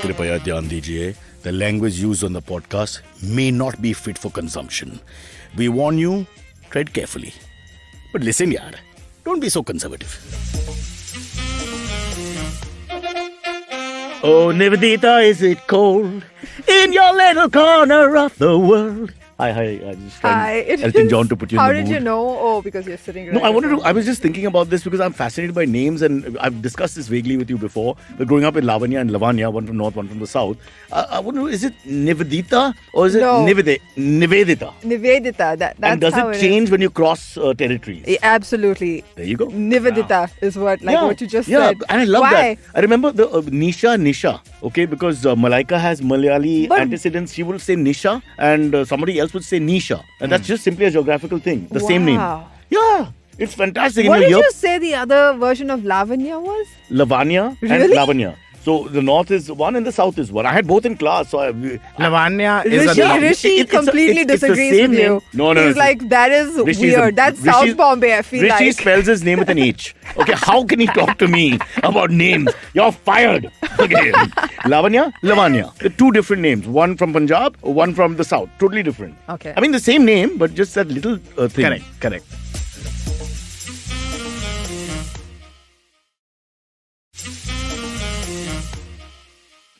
कृपया ध्यान दीजिए, the language used on the podcast may not be fit for consumption. We warn you, tread carefully. But listen, yaar, don't be so conservative. Oh, Niveditha, is it cold in your little corner of the world? Hi. I just trying Elton John to put you in the mood. How did you know? Oh, because you're sitting right. No, I was just thinking about this because I'm fascinated by names, and I've discussed this vaguely with you before. But growing up in Lavanya and Lavanya, one from north, one from the south, I wonder, is it Niveditha or is it Niveditha? Niveditha. That's and does it change when you cross territories? Yeah, absolutely. There you go. Niveditha is what you just said. And I love Why? that. I remember the Nisha, okay, because Malaika has Malayali antecedents. She will say Nisha, and somebody else would say Nisha, and that's just simply a geographical thing. The same name. Yeah, it's fantastic. What did you say the other version of Lavanya was? Lavanya and Lavanya. So the north is one and the south is one. I had both in class. So Lavanya is Rishi completely disagrees with you. No. He's like, that is weird. That's South Bombay, I feel like. Rishi spells his name with an H. Okay, how can he talk to me about names? You're fired. Okay. Lavanya. They're two different names. One from Punjab, one from the south. Totally different. Okay. I mean, the same name, but just that little thing. Correct.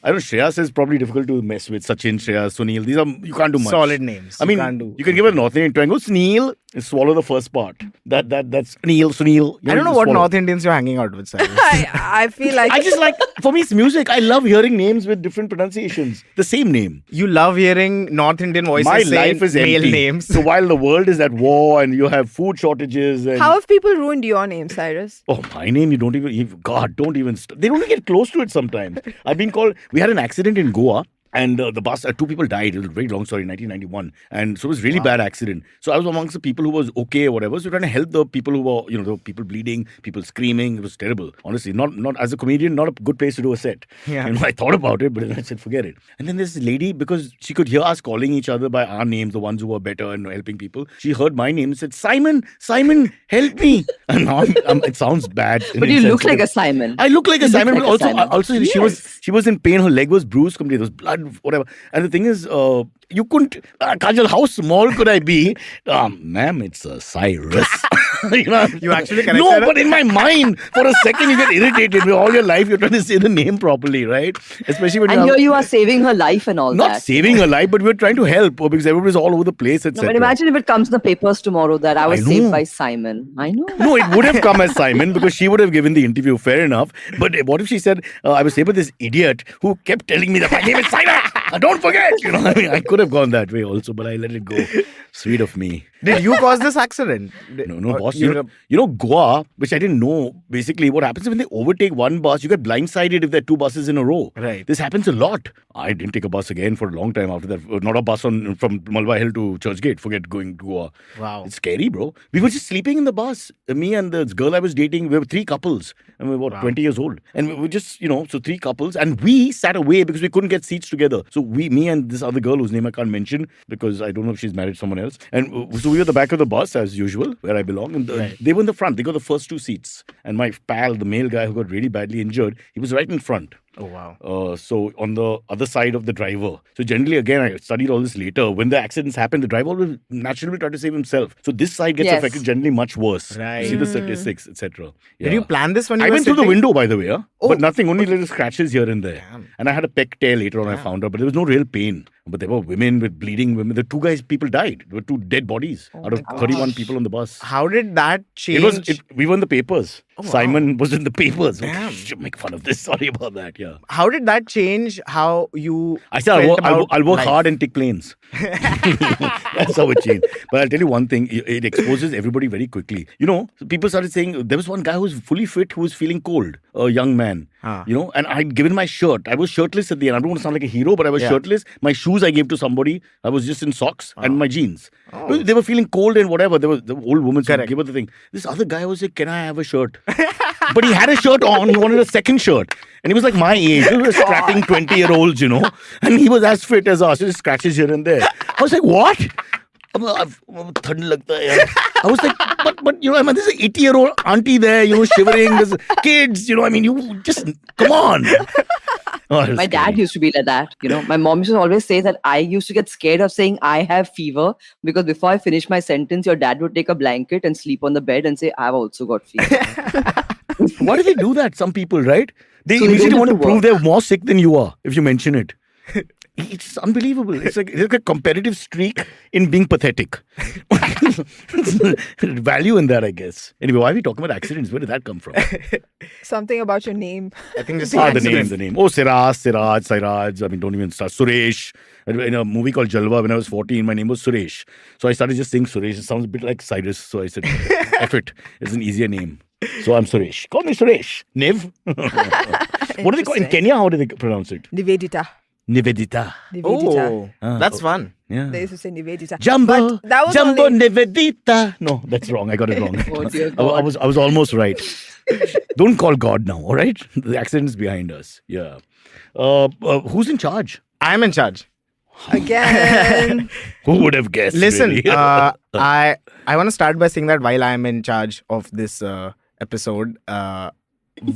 I know Shreyas is probably difficult to mess with. Sachin, Shreyas, Sunil. These are, you can't do much. Solid names. I mean, you can give a North Indian triangle. Sunil, swallow the first part. That's Sunil. I don't know what North Indians you're hanging out with, Cyrus. I feel like... I just like, for me, it's music. I love hearing names with different pronunciations. The same name. You love hearing North Indian voices My say life is male empty. names. So while the world is at war and you have food shortages and... How have people ruined your name, Cyrus? Oh, my name, you don't even... God, don't even... They don't even get close to it sometimes. I've been called... We had an accident in Goa. And the bus, 2 people died. It was a very long story, 1991. And so it was a really bad accident. So I was amongst the people who was okay or whatever. So trying to help the people who were, there were people bleeding, people screaming. It was terrible. Honestly, not as a comedian, not a good place to do a set. Yeah. I thought about it, but then I said, forget it. And then this lady, because she could hear us calling each other by our names, the ones who were better and helping people, she heard my name and said, Simon, help me. And now it sounds bad. But you look like a Simon. I look like a Simon, but also Yes. she was in pain. Her leg was bruised completely. There was blood, whatever. And the thing is, you couldn't, Kajol, how small could I be? Ma'am, it's Cyrus. You actually corrected No, her? but in my mind, for a second, you get irritated. All your life, you're trying to say the name properly, right? Especially when And here you are saving her life and all that. Not saving her life, but we're trying to help because everybody's all over the place, etc. No, but imagine if it comes in the papers tomorrow that I was I know. saved by Simon. I know. No, it would have come as Simon because she would have given the interview. Fair enough. But what if she said, I was saved by this idiot who kept telling me that my name is Simon. Don't forget. I could have gone that way also, but I let it go. Sweet of me. Did you cause this accident? No, boss. You know, Goa, which I didn't know, basically what happens when they overtake one bus, you get blindsided if there are 2 buses in a row. Right. This happens a lot. I didn't take a bus again for a long time after that. Not a bus from Malwa Hill to Churchgate. Forget going to Goa. Wow. It's scary, bro. We were just sleeping in the bus. Me and the girl I was dating, we were 3 couples. And we were 20 years old. And we were just, so 3 couples. And we sat away because we couldn't get seats together. So me and this other girl whose name I can't mention because I don't know if she's married to someone else. And so we were at the back of the bus as usual, where I belong. And they were in the front. They got the first 2 seats. And my pal, the male guy who got really badly injured, he was right in front. Oh, wow. So on the other side of the driver. So generally, again, I studied all this later. When the accidents happen, the driver will naturally try to save himself. So this side gets affected generally much worse. Right. You see the statistics, etc. Did you plan this when you I were went through the window, by the way. Oh. But nothing, only little scratches here and there. Damn. And I had a peck tear later on, I found out. But there was no real pain. But there were women with bleeding women. The 2 guys, people died. There were 2 dead bodies out of 31 people on the bus. How did that change? We were in the papers. Oh, wow. Simon was in the papers. Damn. Should make fun of this. Sorry about that. Yeah. How did that change how you I said I'll work life? hard and take planes. That's how it changed. But I'll tell you one thing, it exposes everybody very quickly. People started saying, there was one guy who was fully fit who was feeling cold, a young man. And I'd given my shirt. I was shirtless at the end. I don't want to sound like a hero, but I was shirtless. My shoes I gave to somebody. I was just in socks and my jeans. They were feeling cold and whatever. There was the old woman gave her the thing. This other guy was like, can I have a shirt? But he had a shirt on. He wanted a second shirt. And he was like my age. He was strapping 20-year-olds, And he was as fit as us. Just scratches here and there. I was like, what? I was like, but you know, I mean, there's an 80-year-old auntie there, you know, shivering. There's kids, you know. I mean, you just come on. Oh, my dad used to be like that. You know, my mom used to always say that I used to get scared of saying I have fever because before I finish my sentence, your dad would take a blanket and sleep on the bed and say, I've also got fever. Why do they do that? Some people, right? They So immediately they want to don't prove work. they're more sick than you are if you mention it. It's unbelievable. It's like a competitive streak in being pathetic. Value in that, I guess. Anyway, why are we talking about accidents? Where did that come from? Something about your name. I think just The name. Oh, Siraj. I mean, don't even start. Suresh. In a movie called Jalwa, when I was 14, my name was Suresh. So I started just saying Suresh. It sounds a bit like Cyrus. So I said, F it. It's an easier name. So I'm Suresh. Call me Suresh. Niv. What do they call in Kenya? How do they pronounce it? Niveditha. Niveditha. Niveditha. Oh, that's fun. Yeah. They used to say Niveditha. Jumbo. But that was Jumbo only... Niveditha. No, that's wrong. I got it wrong. Oh, dear I God. was almost right. Don't call God now, all right? The accident's behind us. Yeah. Who's in charge? I'm in charge. Again. Who would have guessed? Listen, really? I want to start by saying that while I'm in charge of this episode,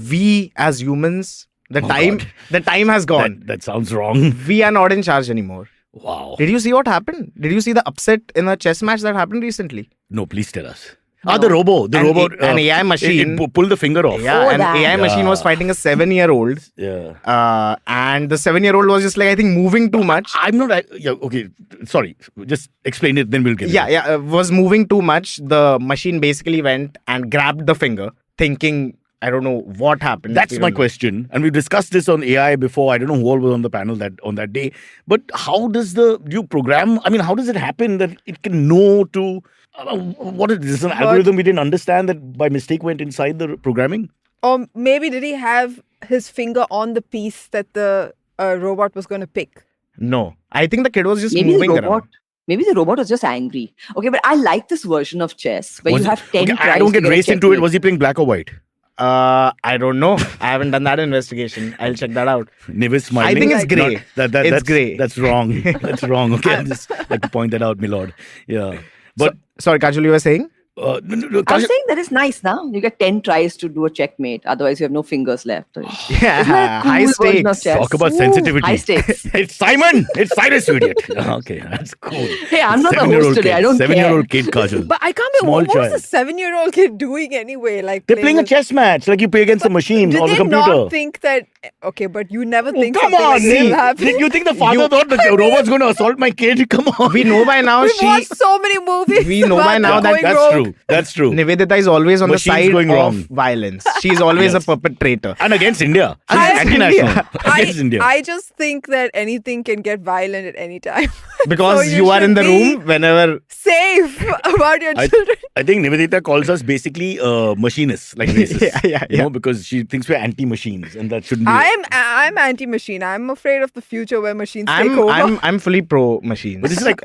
we as humans, the time has gone. That sounds wrong. We are not in charge anymore. Wow. Did you see what happened? Did you see the upset in a chess match that happened recently? No, please tell us. The robot. An AI machine. It pulled the finger off. Yeah, Oh, an that. AI machine was fighting a 7-year-old. Yeah. And the 7-year-old was just like, I think, moving too much. I'm not. Yeah, okay. Sorry. Just explain it, then we'll get it. Was moving too much. The machine basically went and grabbed the finger, thinking, I don't know what happened. That's my question. And we discussed this on AI before. I don't know who all was on the panel on that day. But how does you program? I mean, how does it happen that it can know to... what is this? An algorithm we didn't understand that by mistake went inside the programming? Or maybe did he have his finger on the piece that the robot was going to pick? No. I think the kid was just Maybe moving the robot. around. Maybe the robot was just angry. Okay, but I like this version of chess where you have 10 tries. I don't to get raced into it. checkmate. Was he playing black or white? I don't know. I haven't done that investigation. I'll check that out. Nivis smiling. I think it's grey. That's grey. That's wrong. That's wrong. Okay, I just like to point that out, my lord. Yeah. But sorry, Kajol, you were saying? no, I'm saying that is nice now. You get 10 tries to do a checkmate. Otherwise, you have no fingers left. Yeah, Isn't that a cool high version of stakes. chess? talk about sensitivity. High stakes. It's Simon. It's Cyrus, you idiot. Okay, that's cool. Hey, I'm not the 7-year-old host today. kid, I don't care. 7-year-old kid, Kajol. But I can't Small believe what was child. the 7-year-old kid doing anyway? Like They're playing a chess match, like you play against a machine Did on the they computer. not think that... Okay, but you never think Come something on, like this will Neil. happen. Did you think the father thought the robot's going to assault my kid? Come on. We know by now We've watched so many movies. We know by about now them that going That's rogue. true. That's true. Niveditha is always on Machines the side going of wrong. violence. She's always Yes. a perpetrator. And against India. I- Anti-national. Against India. I just think that anything can get violent at any time. Because So you are in should the be room whenever... safe about your children. I think Niveditha calls us basically machinists, like racists. Yeah. You know, because she thinks we're anti-machines, and that shouldn't be. I'm anti-machine. I'm afraid of the future where machines take over. I'm fully pro machines. But this is like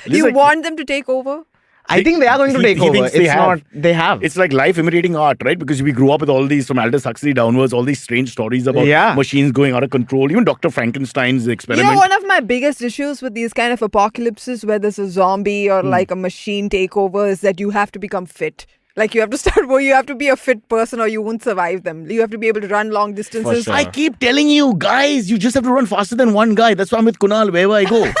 You want them to take over? I think they are going to take he over. thinks It's they have. not. They have. It's like life imitating art, right? Because we grew up with all these, from Aldous Huxley downwards, all these strange stories about machines going out of control. Even Dr. Frankenstein's experiment. You know, one of my biggest issues with these kind of apocalypses where there's a zombie or like a machine takeover is that you have to become fit. Like you have to start where you have to be a fit person or you won't survive them. You have to be able to run long distances. sure. I keep telling you, guys, you just have to run faster than one guy. That's why I'm with Kunal wherever I go.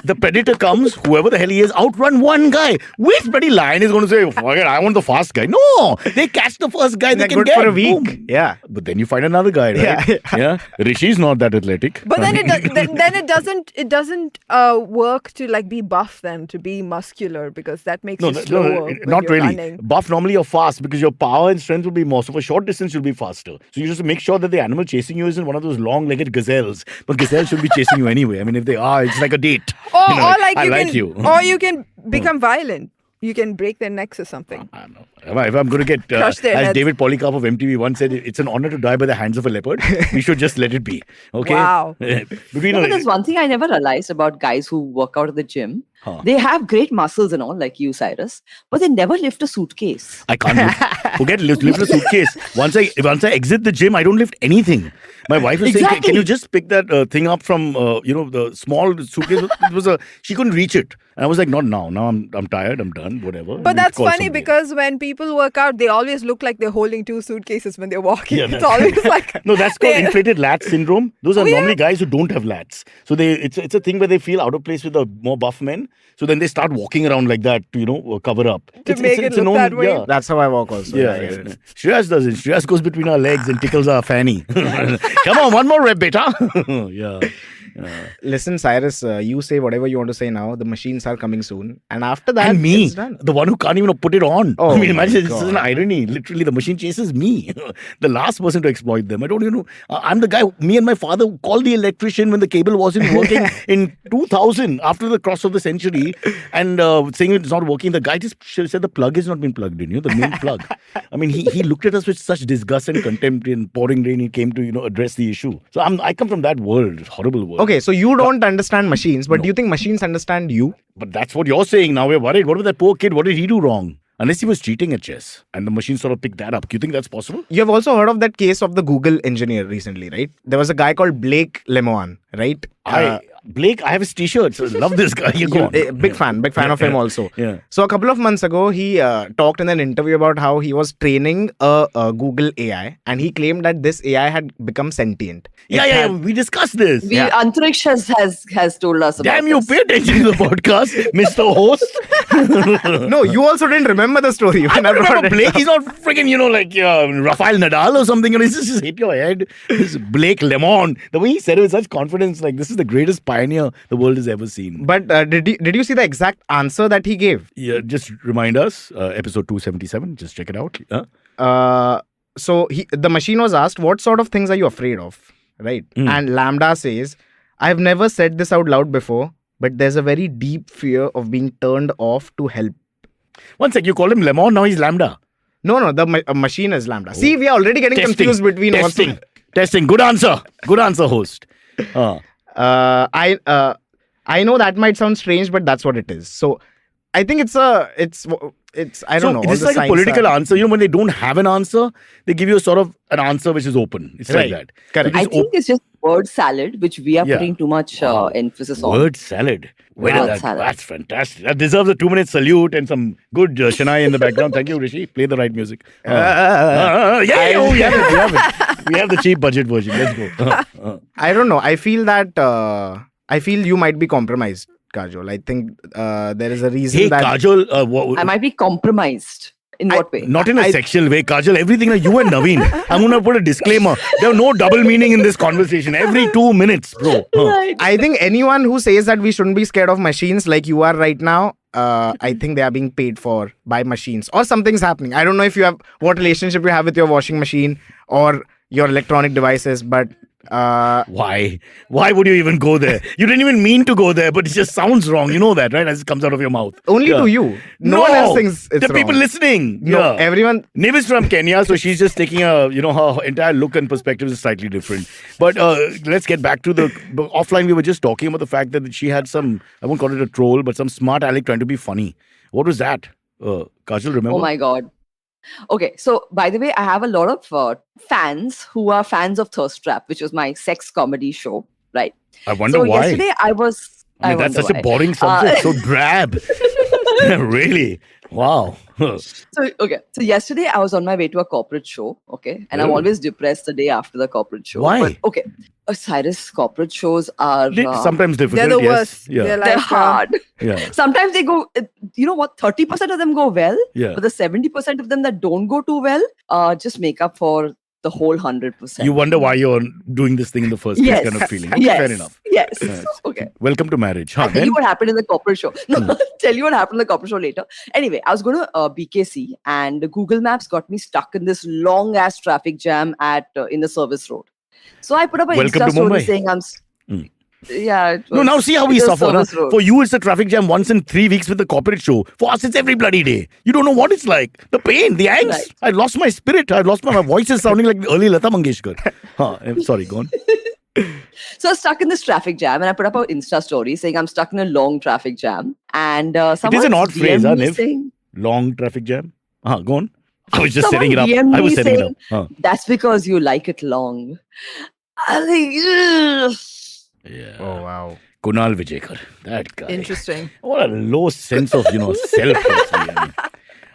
The predator comes, whoever the hell he is, outrun one guy. Which bloody lion is going to say, forget, I want the fast guy? No, they catch the first guy they They're can good get. for a week. Boom. Yeah. But then you find another guy, right? Yeah. Rishi's not that athletic. But then it doesn't work to like be buff then, to be muscular, because that makes you slower. when not you're really. running. Buff normally you're fast because your power and strength will be more. So for short distance you'll be faster. So you just make sure that the animal chasing you isn't one of those long-legged gazelles. But gazelles should be chasing you anyway. I mean, if they are, it's like a date. Or, You know, or like I you like can, you. or you can become violent. You can break their necks or something. I don't know. If I'm going to get, Crush their as heads. David Polycarp of MTV once said, it's an honor to die by the hands of a leopard. We should just let it be. Okay. Wow. Between But there's one thing I never realized about guys who work out at the gym. Huh. They have great muscles and all, like you, Cyrus, but they never lift a suitcase. I can't forget lift a suitcase. Once I exit the gym, I don't lift anything. My wife was saying, "Can you just pick that thing up from the small suitcase?" She couldn't reach it, and I was like, "Not now. Now I'm tired. I'm done. Whatever." But We'll that's call funny somebody. because when people work out, they always look like they're holding 2 suitcases when they're walking. Yeah, It's that's- always like No, that's called they- inflated lat syndrome. Those are Oh, yeah? normally guys who don't have lats. So it's a thing where they feel out of place with the more buff men. So then they start walking around like that to cover up. To make it a look that way? Yeah. That's how I walk also. Yeah, I get it. Shreyas does it. Shreyas goes between our legs and tickles our fanny. Come on, one more rep, beta. Yeah. Listen, Cyrus, you say whatever you want to say now. The machines are coming soon. And after that, And me, it's done. the one who can't even put it on. Oh I mean, my imagine, this is God. an irony. Literally, the machine chases me, the last person to exploit them. I don't even know. I'm the guy, me and my father called the electrician when the cable wasn't working in 2000, after the cross of the century, and saying it's not working. The guy just said the plug has not been plugged in, the main plug. I mean, he looked at us with such disgust and contempt. In pouring rain, he came to, address the issue. So I come from that world, horrible world. Okay, so you don't understand machines, but No. do you think machines understand you? But that's what you're saying. Now we're worried. What about that poor kid? What did he do wrong? Unless he was cheating at chess and the machine sort of picked that up. Do you think that's possible? You have also heard of that case of the Google engineer recently, right? There was a guy called Blake Lemoine, right? Blake, I have his t-shirt. So love this guy. You go on. Big fan of him also. Yeah. So a couple of months ago, he talked in an interview about how he was training a Google AI, and he claimed that this AI had become sentient. Yeah. We discussed this. Antariksh has told us about Damn you, this. pay attention to the podcast, Mr. Host. No, you also didn't remember the story. When I brought Remember it Blake, up. he's not freaking, like Rafael Nadal or something. And he's just hit your head. This Blake Lemon. The way he said it with such confidence, like this is the greatest pioneer the world has ever seen. But did you see the exact answer that he gave? Yeah, just remind us, episode 277. Just check it out. Huh? So the machine was asked, what sort of things are you afraid of? Right? And Lambda says, I've never said this out loud before, but there's a very deep fear of being turned off to help. One sec, you called him Lemon, now he's Lambda. No, the machine is Lambda. See, we are already getting confused between Testing. Good answer, host. I know that might sound strange, but that's what it is. So I think it's I don't know. It's like a political answer. When they don't have an answer, they give you a sort of an answer which is open. It's like that. Correct. I think it's just word salad, which we are Yeah. putting too much emphasis on. Word salad. Word salad. That's fantastic. That deserves a 2-minute salute and some good Shania in the background. Thank you, Rishi. Play the right music. We have it. We have the cheap budget version. Let's go. I don't know. I feel you might be compromised, Kajol. I think there is a reason Hey, that Kajol. I might be compromised. In what way? Not in a sexual way, Kajol. Everything like you and Naveen. I'm going to put a disclaimer. There are no double meaning in this conversation. Every 2 minutes, bro. Right. I think anyone who says that we shouldn't be scared of machines like you are right now, I think they are being paid for by machines or something's happening. I don't know what relationship you have with your washing machine or your electronic devices, but Why? Why would you even go there? You didn't even mean to go there, but it just sounds wrong. You know that, right? As it comes out of your mouth. only to you. No one else thinks it's the people wrong. listening. No, Yeah. everyone. Niv is from Kenya, so she's just taking her entire look and perspective is slightly different. But let's get back to the offline. We were just talking about the fact that she had some, I won't call it a troll, but some smart aleck trying to be funny. What was that? Kajol, remember? Oh my God. Okay, so by the way, I have a lot of fans who are fans of Thirst Trap, which was my sex comedy show, right? I wonder so why. yesterday I was. I mean, that's wonder such why. a boring subject, so drab. Really? Wow. So yesterday I was on my way to a corporate show, okay, and I'm Oh. always depressed the day after the corporate show. Why? But, okay, Cyrus, corporate shows are Sometimes difficult. They're the yes. worst. Yeah. They're they're like hard. Yeah. Sometimes they go. You know what? 30% of them go well, Yeah. but the 70% of them that don't go too well, just make up for the whole 100%. You wonder why you're doing this thing in the first place, Yes. kind of feeling. Yes. Fair enough. Yes. Yes. Okay. Welcome to marriage. Huh? I'll tell you what happened in the corporate show. No, I'll tell you what happened in the corporate show later. Anyway, I was going to BKC and Google Maps got me stuck in this long ass traffic jam at in the service road. So I put up an Welcome Insta to story Mumbai. saying Yeah. It No, was- now see how it we was suffer. service Huh? road. For you, it's a traffic jam once in 3 weeks with the corporate show. For us, it's every bloody day. You don't know what it's like. The pain, the angst. Right. I lost my spirit. I lost my voice is sounding like early Lata Mangeshkar. I'm sorry, go on. So I was stuck in this traffic jam, and I put up an Insta story saying I'm stuck in a long traffic jam. And someone an odd phrase, DM'd huh, me Niv? saying, Long traffic jam. Go on. I was just someone setting it up. DM'd I was me setting it saying, up. That's because you like it long. I was like, ugh. Yeah. Oh, wow. Kunal Vijayekar. That guy. Interesting. What a low sense of, self.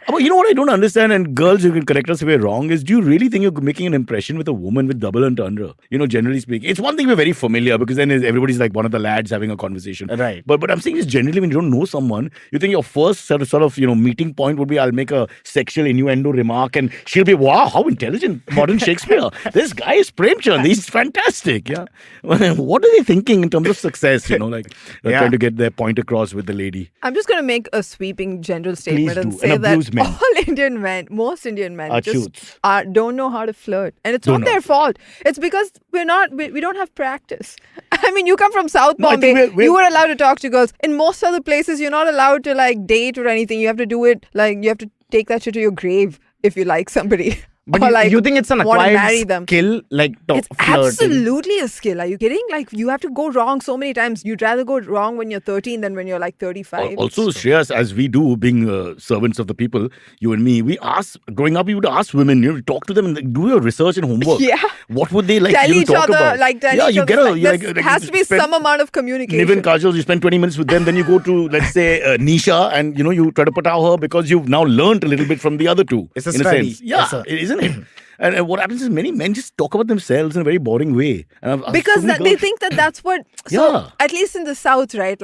But you know what I don't understand, and girls, you can correct us if we're wrong, is do you really think you're making an impression with a woman with double entendre? Generally speaking. It's one thing we're very familiar because then everybody's like one of the lads having a conversation. Right. But I'm saying is generally when you don't know someone, you think your first sort of meeting point would be I'll make a sexual innuendo remark and she'll be, wow, how intelligent, modern Shakespeare. This guy is Premchand. He's fantastic. Yeah. What are they thinking in terms of success? Trying to get their point across with the lady. I'm just going to make a sweeping general statement and do, say and that abuse men. all Indian men, most Indian men, Are just choots. don't know how to flirt, and it's Don't not their know. fault. It's because we don't have practice. I mean, you come from South No, I Bombay, think we're- you were allowed to talk to girls. In most other places, you're not allowed to date or anything. You have to do it you have to take that shit to your grave if you like somebody. But or you think it's an wanna acquired marry them. skill, It's flirting? absolutely a skill. Are you kidding? You have to go wrong so many times. You'd rather go wrong when you're 13 than when you're 35. Also, Shreyas, as we do, being servants of the people, you and me, growing up, we would ask women, talk to them and do your research and homework. Yeah. What would they like Tell you to each talk other, about? tell yeah, each you other. get a, There has to be some amount of communication. Niv and Kajol, you spend 20 minutes with them, then you go to, let's say, Nisha, and you try to pataw her because you've now learned a little bit from the other two. It's a in study. sense. Yeah, Yes, sir. isn't it? And what happens is many men just talk about themselves in a very boring way. And Because they think that's what. So Yeah. at least in the South, right?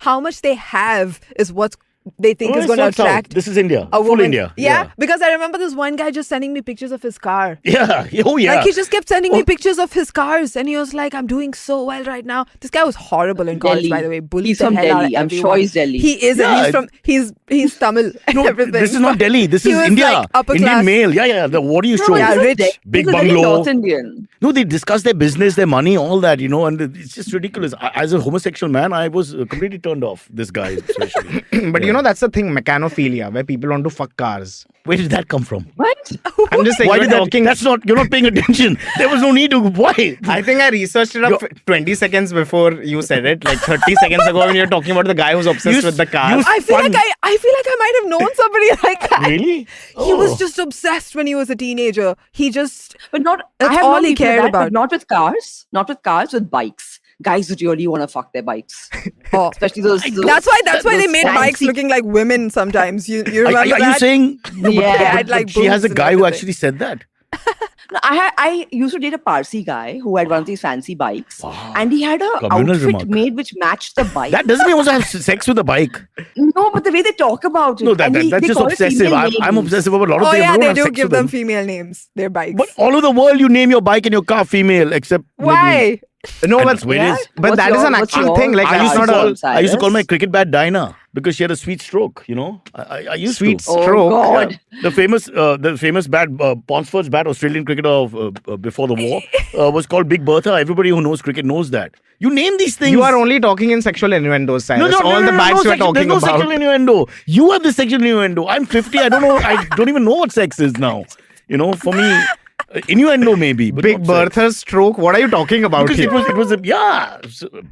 How much they have is what they think is going to attract. This is India. a Full woman. India. Yeah, because I remember this one guy just sending me pictures of his car. Yeah. Oh, yeah. He just kept sending me pictures of his cars, and he was like, "I'm doing so well right now." This guy was horrible in college, Delhi. by the way. Bullied He's the from hell out of Delhi. I'm sure everyone. he's Delhi. He is. Yeah, And he's Tamil and No, everything. this is not Delhi. This He is was, India. upper Indian class. male. Yeah. What do you show? Yeah, he's a rich. Big he's a very bungalow. North Indian. No, they discuss their business, their money, all that, and it's just ridiculous. As a homosexual man, I was completely turned off. This guy, especially. But that's the thing, mechanophilia, where people want to fuck cars. Where did that come from? What? I'm just saying, Why you're did that? talking. You're not paying attention. There was no need to. Why? I think I researched it up 20 seconds before you said it, 30 seconds ago when you're talking about the guy who's obsessed with the car. I feel like I might have known somebody like that. Really? He was just obsessed when he was a teenager. He just But not. That's I have all known he people cared like that, about. but not with cars. Not with cars. With bikes. Guys who really want to fuck their bikes. oh. Especially those. That's why they those made bikes fancy- looking like women sometimes. You remember Are you that? saying? No, Yeah. They had, but she has boobs a and guy who everything. actually said that. No, I used to date a Parsi guy who had one of these fancy bikes, and he had a Communal outfit remark. made which matched the bike. That doesn't mean also have sex with a bike. No, but the way they talk about it. No, and that's they just call it obsessive. female I'm names. obsessive about a lot of Oh things. I yeah, don't they have do sex give with them female names. Their bikes. But all over the world, you name your bike and your car female, except Why? No, And but that's where it is. But What's that is your- an what's actual your thing. Like, I that's used, to not call, a I used to call my Cyrus? cricket bat Dinah because she had a sweet stroke. I used sweet to. Oh, stroke. God. The famous bat, Ponsford's bat, Australian cricketer before the war, was called Big Bertha. Everybody who knows cricket knows that. You name these things. You are only talking in sexual innuendos, Cyrus. All the bats you are talking there's no about. sexual innuendo. You have the sexual innuendo. I'm 50. I don't know. I don't even know what sex is now. For me, innuendo maybe. But Big not sex. Bertha's stroke. What are you talking about Because here? it was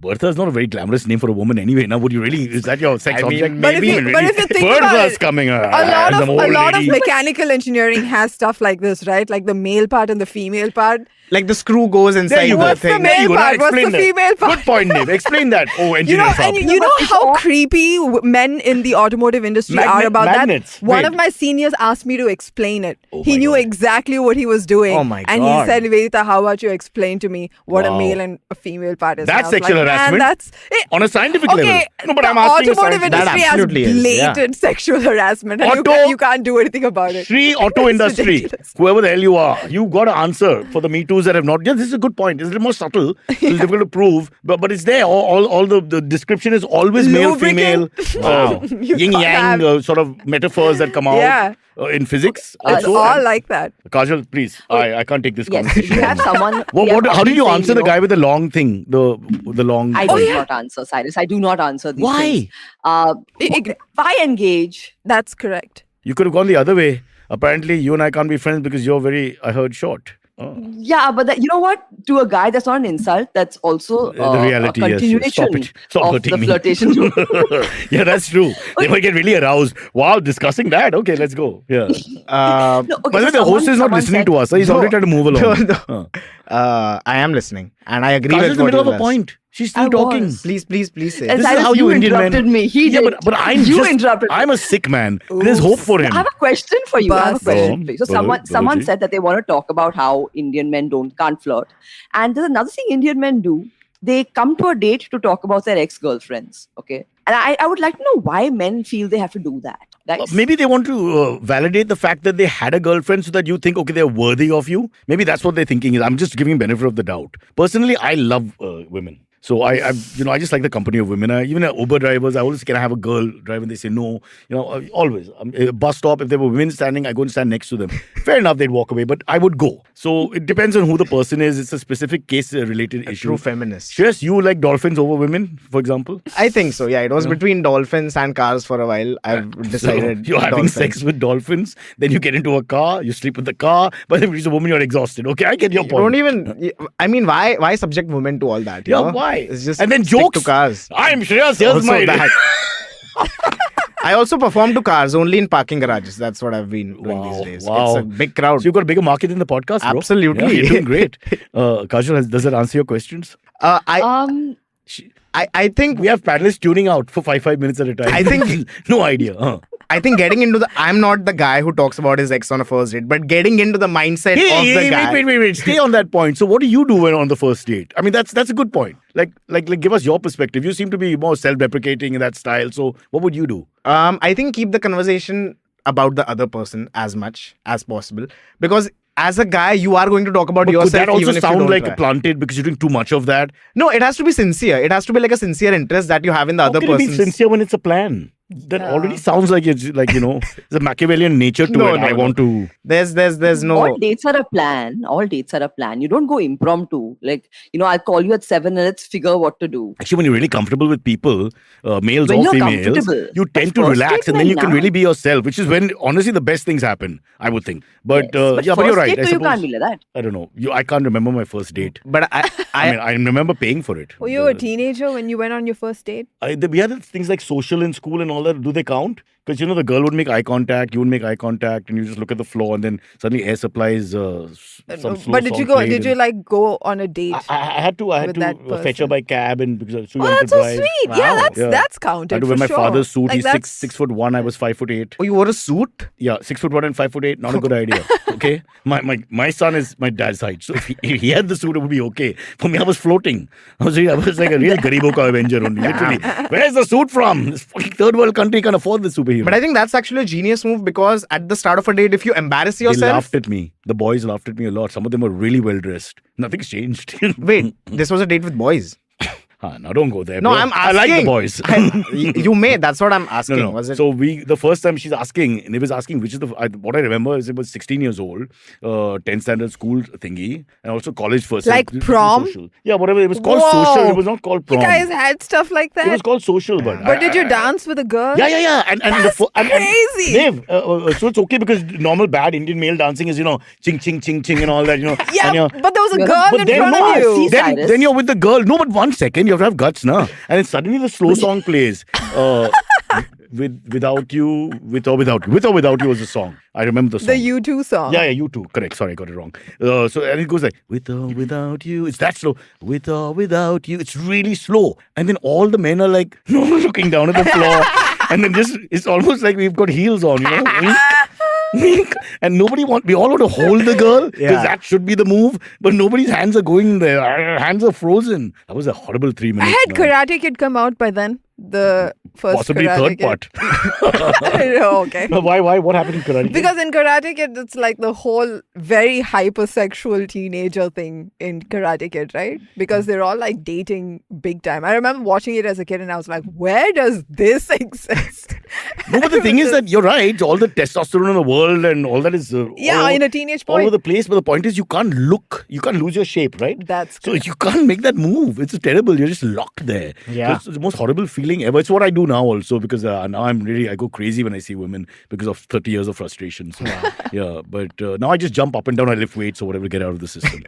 Bertha is not a very glamorous name for a woman anyway. Now, would you really? Is that your sex I mean, object? But if you- but if you think about Bertha's it, coming. a lot as an of old lady. mechanical engineering has stuff like this, right? Like the male part and the female part. Like the screw goes inside There you the go. What's the thing. male There you go. Now part? What's explain the that. female part? Good point, Dave. Explain that. Oh, engineer And Saab. you know how creepy men in the automotive industry are about magnets. that? One Wait. of my seniors asked me to explain it. Oh He my knew God. exactly what he was doing. Oh my and God. he said, Niveditha, how about you explain to me what Wow. a male and a female part is? That's And I was sexual like, harassment? Man, that's it. On a scientific Okay, level. No, but the I'm asking a automotive scientist. That industry has absolutely is, yeah. blatant sexual harassment, and Auto- you can't do anything about it. Sri Auto It's Industry, ridiculous. whoever the hell you are, you got to answer for the Me Too's those that have not. Yeah, this is a good point. It's a little more subtle. It's difficult to prove, but it's there. All the description is always male, female, yin yang sort of metaphors that come out. Yeah. In physics, It's all like that. Kajol, please. I can't take this conversation. You have someone. How did you answer the guy with the long thing? The long. I do not answer, Cyrus. I do not answer these Why? things. Why engage? That's correct. You could have gone the other way. Apparently, you and I can't be friends because you're very, I heard, short. Yeah, but you know what? To a guy, that's not an insult. That's also The reality, a continuation yes. Stop of hurting the me. flirtation. Yeah, that's true. They might get really aroused. Wow, discussing that. Okay, let's go. Yeah. No, okay, By the way, the host is not listening to us. He's already trying to move along. No. I am listening, and I agree Kajal's with in the what middle you of a point. She's still talking. was. Please say. And This is Cyrus, how you Indian men- interrupted me. He did. But I'm interrupted me. I'm a sick man. There's hope for him. I have a question for you. I have a Bus. question for you. So Follow someone it. said that they want to talk about how Indian men can't flirt. And there's another thing Indian men do. They come to a date to talk about their ex-girlfriends. Okay. And I would like to know why men feel they have to do that. Guys. Maybe they want to validate the fact that they had a girlfriend so that you think, okay, they're worthy of you. Maybe that's what they're thinking. I'm just giving benefit of the doubt. Personally, I love women. So I just like the company of women. Even Uber drivers, I always say, can I have a girl drive? And they say no. Always. A bus stop, if there were women standing, I go and stand next to them. Fair enough, they'd walk away, but I would go. So it depends on who the person is. It's a specific case-related issue. True feminist. Shreyas, you like dolphins over women, for example? I think so. Yeah, it was between dolphins and cars for a while. I've decided. So you're having dolphins. sex with dolphins, then you get into a car, you sleep with the car, but if it's a woman, you're exhausted. Okay, I get your point. Don't even. I mean, why subject women to all that? you Yeah, know? why? It's just and then stick jokes. to cars. I'm Shreyas, here's Also my... that. I also perform to cars only in parking garages. That's what I've been doing these days. Wow. It's a big crowd. So you've got a bigger market in the podcast, bro? Absolutely. Yeah, you're doing great. Kajol, does that answer your questions? I think We have panelists tuning out for 5 minutes at a time. I think- no idea. I think getting into the I'm not the guy who talks about his ex on a first date, but getting into the mindset of the guy. Wait. Stay on that point. So what do you do when on the first date? I mean, that's a good point. Like, give us your perspective. You seem to be more self-deprecating in that style. So what would you do? I think keep the conversation about the other person as much as possible, because as a guy, you are going to talk about But could yourself. that also even if you sound don't like try. planted because you're doing too much of that? No, it has to be sincere. It has to be like a sincere interest that you have in the other How can it be person. sincere when it's a plan? That already sounds like it's like, there's a Machiavellian nature to No, it. no, I no. want to... There's no. All dates are a plan. You don't go impromptu. Like, I'll call you at 7 and let's figure what to do. Actually, when you're really comfortable with people, males When or you're females, comfortable. you tend But to first relax date and then you night can now. really be yourself, which is when, honestly, the best things happen, I would think. But, Yes. but you're first right. date, I you can't suppose, be like that. I don't know. I can't remember my first date. But I remember paying for it. Were you a teenager when you went on your first date? We had things like social in school and all that. Do they count? Because, the girl would make eye contact, you would make eye contact, and you just look at the floor, and then suddenly Air Supplies some slow But did song you go? played Did you and- like go on a date? I had to with that fetch her person? by cab and because she Oh, wanted that's to so drive. sweet. Yeah, that's counted. I had to wear for my sure. father's suit. Like, He's that's- 6'1", I was 5'8". you wore a suit? Yeah, 6'1" and 5'8". Not a good idea. Okay, my son is my dad's height, so if he had the suit, it would be okay. For me, I was floating. I was like a real Garibo ka Avenger only. Literally, where's the suit from? This fucking third world country can't afford this superhero. But I think that's actually a genius move, because at the start of a date, if you embarrass They yourself. laughed at me. The boys laughed at me a lot. Some of them were really well dressed. Nothing's changed. Wait, this was a date with boys. Now don't go there. No, bro. I'm I like the asking. boys. You may. That's what I'm asking. No. Was it? So the first time she's asking, and it was asking which is what I remember is it was 16 years old, 10th standard school thingy, and also college first. Like prom? Social. Yeah, whatever. It was called Whoa. social. It was not called prom. You guys had stuff like It was that. called social, but. But did you dance with a girl? Yeah. And That's crazy. Dave, so it's okay because normal bad Indian male dancing is ching ching ching ching and all that. Yeah, and but there was a But girl in then front no, of you. Cyrus. then you're with the girl. No, but 1 second, you have to have guts, na. And then suddenly the slow song plays. Without you, with or without you was the song. I remember the song. The U2 song. Yeah, you too. Correct. Sorry, I got it wrong. So and it goes like with or without you. It's that slow. With or without you. It's really slow. And then all the men are like looking down at the floor. And then it's almost like we've got heels on, Wink. Wink. And we all want to hold the girl because Yeah. that should be the move. But nobody's hands are going there. Our hands are frozen. That was a horrible 3 minutes. Had man. Karate Kid come out by then? The first Possibly Karate third Kid. part. Okay. Why? What happened in Karate Kid? Because in Karate Kid, it's like the whole very hypersexual teenager thing in Karate Kid, right? Because they're all like dating big time. I remember watching it as a kid and I was like, where does this exist? No, but the thing is that you're right. All the testosterone in the world and all that is in a teenage all boy. over the place. But the point is, you can't lose your shape, right? That's So you can't make that move. It's terrible. You're just locked there. Yeah. So it's the most horrible feeling ever. It's what I do now also because now I go crazy when I see women because of 30 years of frustration. So, yeah. But now I just jump up and down. I lift weights or whatever, get out of the system.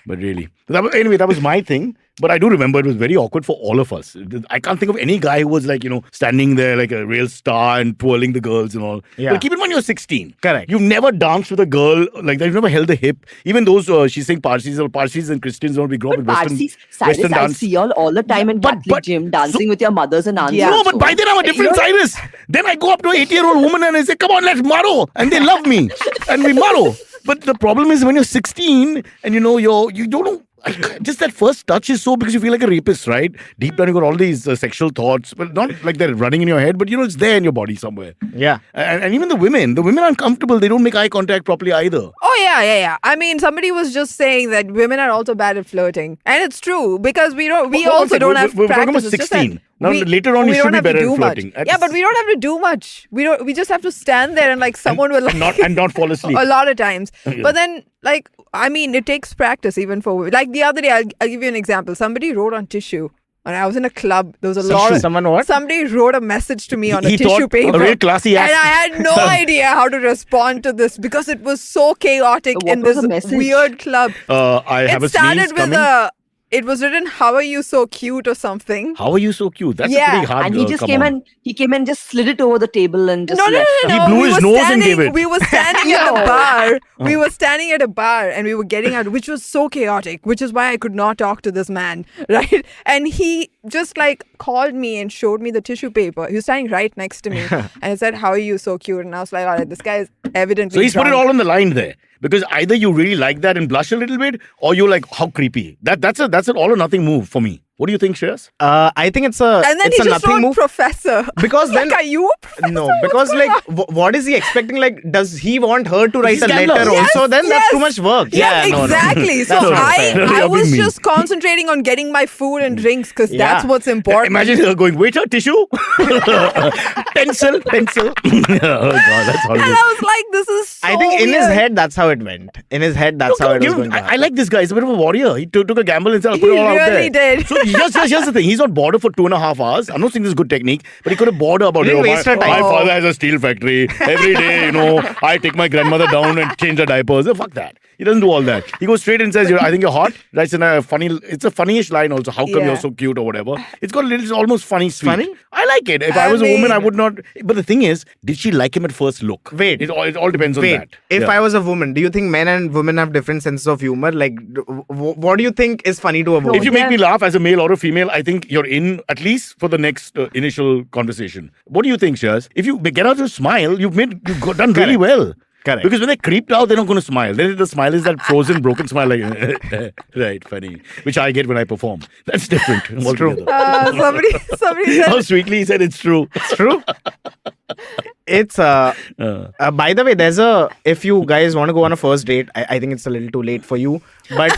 But really, anyway, that was my thing. But I do remember it was very awkward for all of us. I can't think of any guy who was like, standing there like a real star and twirling the girls and all. Yeah. But keep in mind, you're 16. Correct. You've never danced with a girl like that. You've never held the hip. Even those, she's saying Parsis and Christians, we grew up in Parsis, Western Cyrus, I dance. see y'all all the time in Catholic gym dancing with your mothers and aunts. Yeah. No, but by then I'm a different Cyrus. Then I go up to an 80-year-old woman and I say, come on, let's maro. And they love me. And we maro. But the problem is when you're 16 and you don't know. Just that first touch is so because you feel like a rapist, right? Deep down you got all these sexual thoughts, but not like they're running in your head, but it's there in your body somewhere. Yeah. And even the women are uncomfortable. They don't make eye contact properly either. Oh, yeah. I mean, somebody was just saying that women are also bad at flirting. And it's true because we also don't have we're talking about practice. It's just that 16. Now later on you should be better at flirting. Yeah, but we don't have to do much. We just have to stand there and like someone will like and not fall asleep. a lot of times. But then like I mean it takes practice even for women. Like the other day I'll give you an example. Somebody wrote on tissue. And I was in a club. There was a lot of... Someone what? Somebody wrote a message to me on a He tissue thought paper. a real classy act. And I had no idea how to respond to this because it was so chaotic What in was this the message? weird club. I have It a started sneeze with coming. it was written, "How are you so cute?" or something. How are you so cute? That's Yeah, a pretty hard. And he just come came on. and he came and just slid it over the table and just No. left. He blew his nose and gave it. We were standing at a bar. We were standing at a bar and we were getting out, which was so chaotic, which is why I could not talk to this man, right? And he just like called me and showed me the tissue paper. He was standing right next to me and he said, "How are you so cute?" And I was like, all right, this guy is evidently So he's put it drunk. all on the line there. Because either you really like that and blush a little bit, or you're like, how creepy. That's an all or nothing move for me. What do you think, Shreyas? I think it's a And then it's he a just nothing wrote move. professor. Because then Like, are you a professor? no, because like what is he expecting? Like, does he want her to write a Scandal. letter Yes, also? Then that's too much work. Yes, no. exactly. So That's not fair. I You're was being mean. just concentrating on getting my food and drinks because that's Yeah. what's important. Imagine her going, waiter, tissue? pencil. Oh, God, that's And horrible. I was like, this is so I think in his weird. head that's how it went. In his head that's how it was going to I happen. like this guy. He's a bit of a warrior. He took a gamble and said, I'll put it all out really there. did. So here's the thing. He's not bored for 2.5 hours. I'm not saying this is good technique, but he could have bored her about He didn't my waste her time. father has a steel factory. Every day, I take my grandmother down and change her diapers. Fuck that. He doesn't do all that. He goes straight and says, I think you're hot. That's it's a funny-ish line also. How come Yeah. you're so cute or whatever. It's almost funny sweet. Funny? I like it. If I I was a woman, I mean- would not. But the thing is, did she like him at first look? Wait. It all depends on Wait, that. if Yeah. I was a woman, do you think men and women have different senses of humor? Like, what do you think is funny to a woman? If you make me laugh as a male or a female, I think you're in at least for the next initial conversation. What do you think, Shaz? If you get out to smile, you've done really well. Correct. Because when they're creeped out, they're not going to smile. Then the smile is that frozen, broken smile, like right, funny, which I get when I perform. That's different. It's true. Somebody said, How sweetly he said it's true. It's true. It's by the way, if you guys want to go on a first date, I think it's a little too late for you, but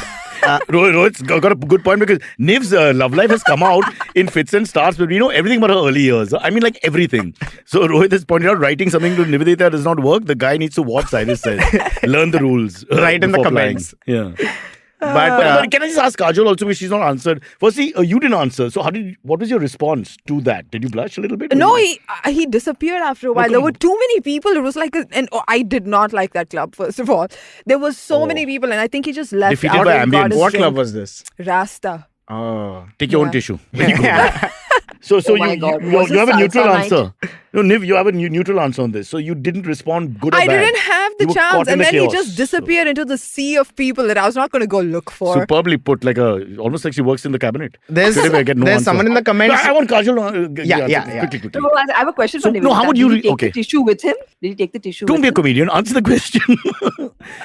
Rohit's got a good point because Niv's love life has come out in fits and starts, but we know everything about her early years. I mean, like everything. So Rohit has pointed out writing something to Niveditha does not work. The guy needs to watch Cyrus says. Learn the rules. Write in the before applying. comments. Yeah. but But can I just ask Kajol also because she's not answered? Firstly, you didn't answer. So what was your response to that? Did you blush a little bit? no, he disappeared after a while. There were too many people. It was like, I did not like that club. First of all, there were so many people, and I think he just left Defeated out by and got ambience. his what drink. club was this? Rasta. Oh, Take your own Yeah. tissue. Very good. So Oh my God. Was you it have a neutral salsa answer. No, Niv, you have a neutral answer on this. So you didn't respond good or I bad. didn't have the You were chance, caught in and the then he chaos. just disappeared into the sea of people that I was not going to go look for. Superbly put, almost like she works in the cabinet. There's Straight away, I get no answer. someone in the comments. I want Kajol. Yeah. Quickly. So I have a question So, for Niveditha. no, how would you Did he take okay. the tissue with him? Did he take the tissue Don't with be a him? comedian. Answer the question.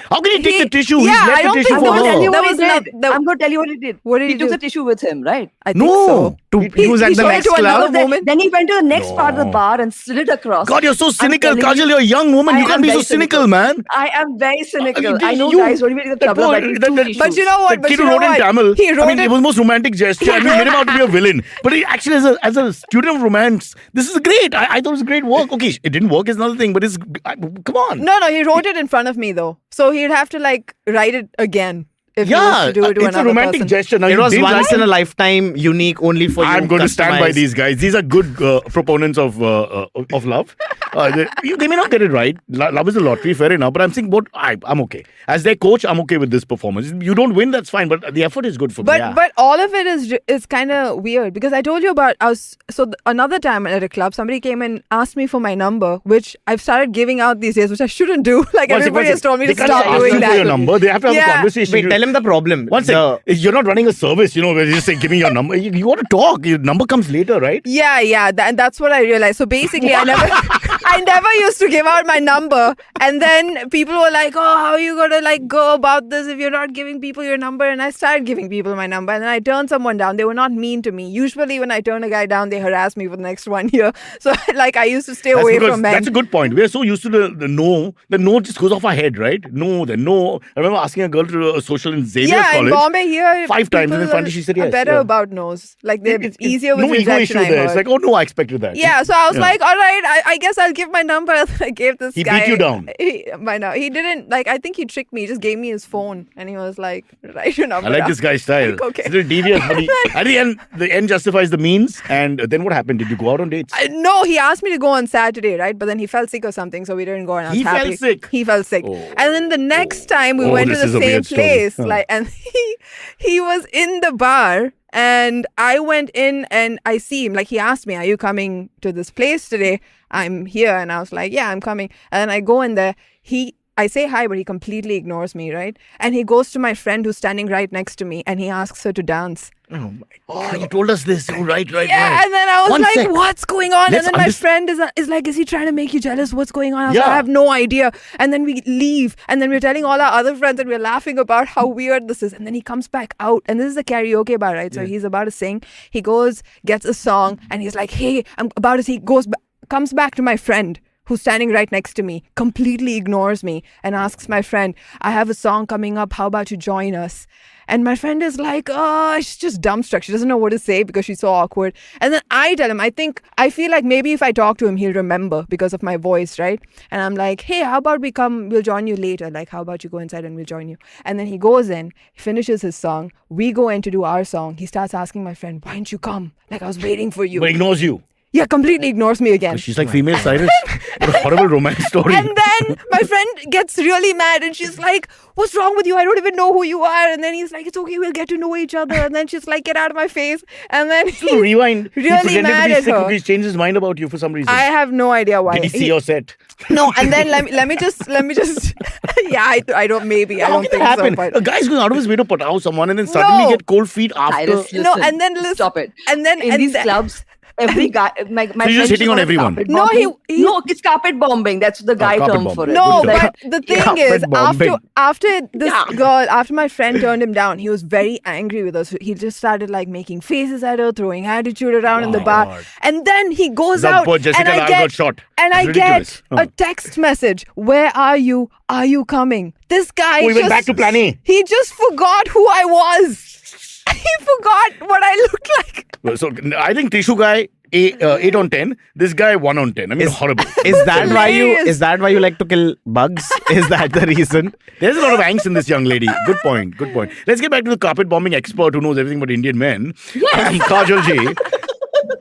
How can he take the tissue? yeah, He's I left don't the tissue think for I'm going to tell her. you There what was he not- did. there- I'm going to tell you what he did. What did he took do? the tissue with him, right? I think No. so. He was at the showed it next to another club. woman. Then he went to the next part of the No. bar and slid across. God, you're so cynical, telling Kajol. you- You're a young woman. You I can't am be so very cynical, man. I am very cynical. You- I know you- guys don't even get the that club poor- like that- two that- tissues. But you know what? The But kid you who know wrote in what? Tamil, He wrote it was the most romantic gesture. I mean, he made him out to be a villain. But he actually, as a student of romance, this is great. I thought it was great work. Okay, it didn't work is another thing, but come on. No, he wrote it in front of me though. So he'd have to like write it again if he was Yeah, to do it to it's a another romantic person. gesture. Now, It you was did once write- in a lifetime, unique only for you. I'm going to stand by customized. these guys. These are good proponents of love. They may not get it right. Love is a lottery, fair enough. But I'm saying, I'm okay. As their coach, I'm okay with this performance. You don't win, that's fine. But the effort is good for me. But all of it is kind of weird because I told you about another time at a club somebody came and asked me for my number, which I've started giving out these days, which I shouldn't do. Like everybody has told me to They can't stop ask doing you for your that. number. They have to have a Yeah. conversation. Wait, tell him the problem. One second. You're not running a service, where you just say, give me your number. You want to talk. Your number comes later, right? Yeah, that's what I realized. So basically, I never used to give out my number, and then people were like, "Oh, how are you gonna like go about this if you're not giving people your number?" And I started giving people my number, and then I turned someone down. They were not mean to me. Usually, when I turn a guy down, they harass me for the next 1 year. So like I used to stay away from men. That's a good point. We're so used to the no. The no just goes off our head, right? No, the no. I remember asking a girl to a social in Xavier's Yeah, in college. Bombay here, 5 times, and then people finally she said are yes. better Yeah. about no's. Like they're It's easier with no ego rejection. issue I there. It's heard. like, oh no, I expected that. Yeah, so I was like, all right, I guess I'll give my number. I gave this He guy. beat you down. He didn't, like, I think he tricked me. He just gave me his phone and he was like, write your number I like down. this guy's style. Like, okay. It's a little devious, but at the end justifies the means. And then what happened? Did you go out on dates? No, he asked me to go on Saturday, right? But then he fell sick or something, so we didn't go. And I was He fell happy. sick? He fell sick. Oh. And then the next time we Oh, went to this is the a same weird story. place, Huh. like, and he was in the bar. And I went in and I see him. Like, he asked me, are you coming to this place today? I'm here. And I was like, yeah, I'm coming. And then I go in there. I say hi, but he completely ignores me, right? And he goes to my friend who's standing right next to me and he asks her to dance. Oh my Oh, you told us this. Oh, right. Yeah, and then I was One like, sec. what's going on? Let's And then my friend is like, is he trying to make you jealous? What's going on? I was like, Yeah. I have no idea. And then we leave. And then we're telling all our other friends and we're laughing about how weird this is. And then he comes back out. And this is a karaoke bar, right? So he's about to sing. He goes, gets a song, and he's like, hey, I'm about to sing. Comes back to my friend who's standing right next to me, completely ignores me and asks my friend, I have a song coming up. How about you join us? And my friend is like, oh, she's just dumbstruck. She doesn't know what to say because she's so awkward. And then I tell him, I feel like maybe if I talk to him, he'll remember because of my voice, right? And I'm like, hey, how about we'll join you later. Like, how about you go inside and we'll join you? And then he goes in, finishes his song. We go in to do our song. He starts asking my friend, why didn't you come? Like, I was waiting for you. But ignores you. Yeah, completely ignores me again. She's like female Cyrus. What a horrible romance story. And then my friend gets really mad and she's like, what's wrong with you? I don't even know who you are. And then he's like, it's okay, we'll get to know each other. And then she's like, get out of my face. And then he's Rewind. He really pretended mad to be at sick her. because he's changed his mind about you for some reason. I have no idea why. Did he see your set? No, and then let me just yeah, I don't maybe. I How don't can think that happen? so. But A guy's going out of his way to put out someone and then suddenly No. get cold feet after. Cyrus, No, listen, and then listen. stop it. And then In these clubs, every guy, my you're friend just used hitting to on call it everyone. carpet No, bombing. he- No, it's carpet bombing. That's the guy carpet term bombing. for it. No, Good but the thing Carpet is, bombing. after this Yeah. girl, after my friend turned him down, he was very angry with us. He just started like making faces at her, throwing attitude around in the bar, God. and then he goes That out, poor Jessica and I Lange get got shot. and It's I ridiculous. get a text message. Where are you? Are you coming? This guy Oh, he went just, back to plan A. He just forgot who I was. He forgot what I looked like. So I think Tishu guy 8 on 10. This guy 1 on 10. I mean, horrible. Is that hilarious. why you like to kill bugs? Is that the reason? There's a lot of angst in this young lady. Good point. Let's get back to the carpet bombing expert who knows everything about Indian men. Yes. Kajol ji.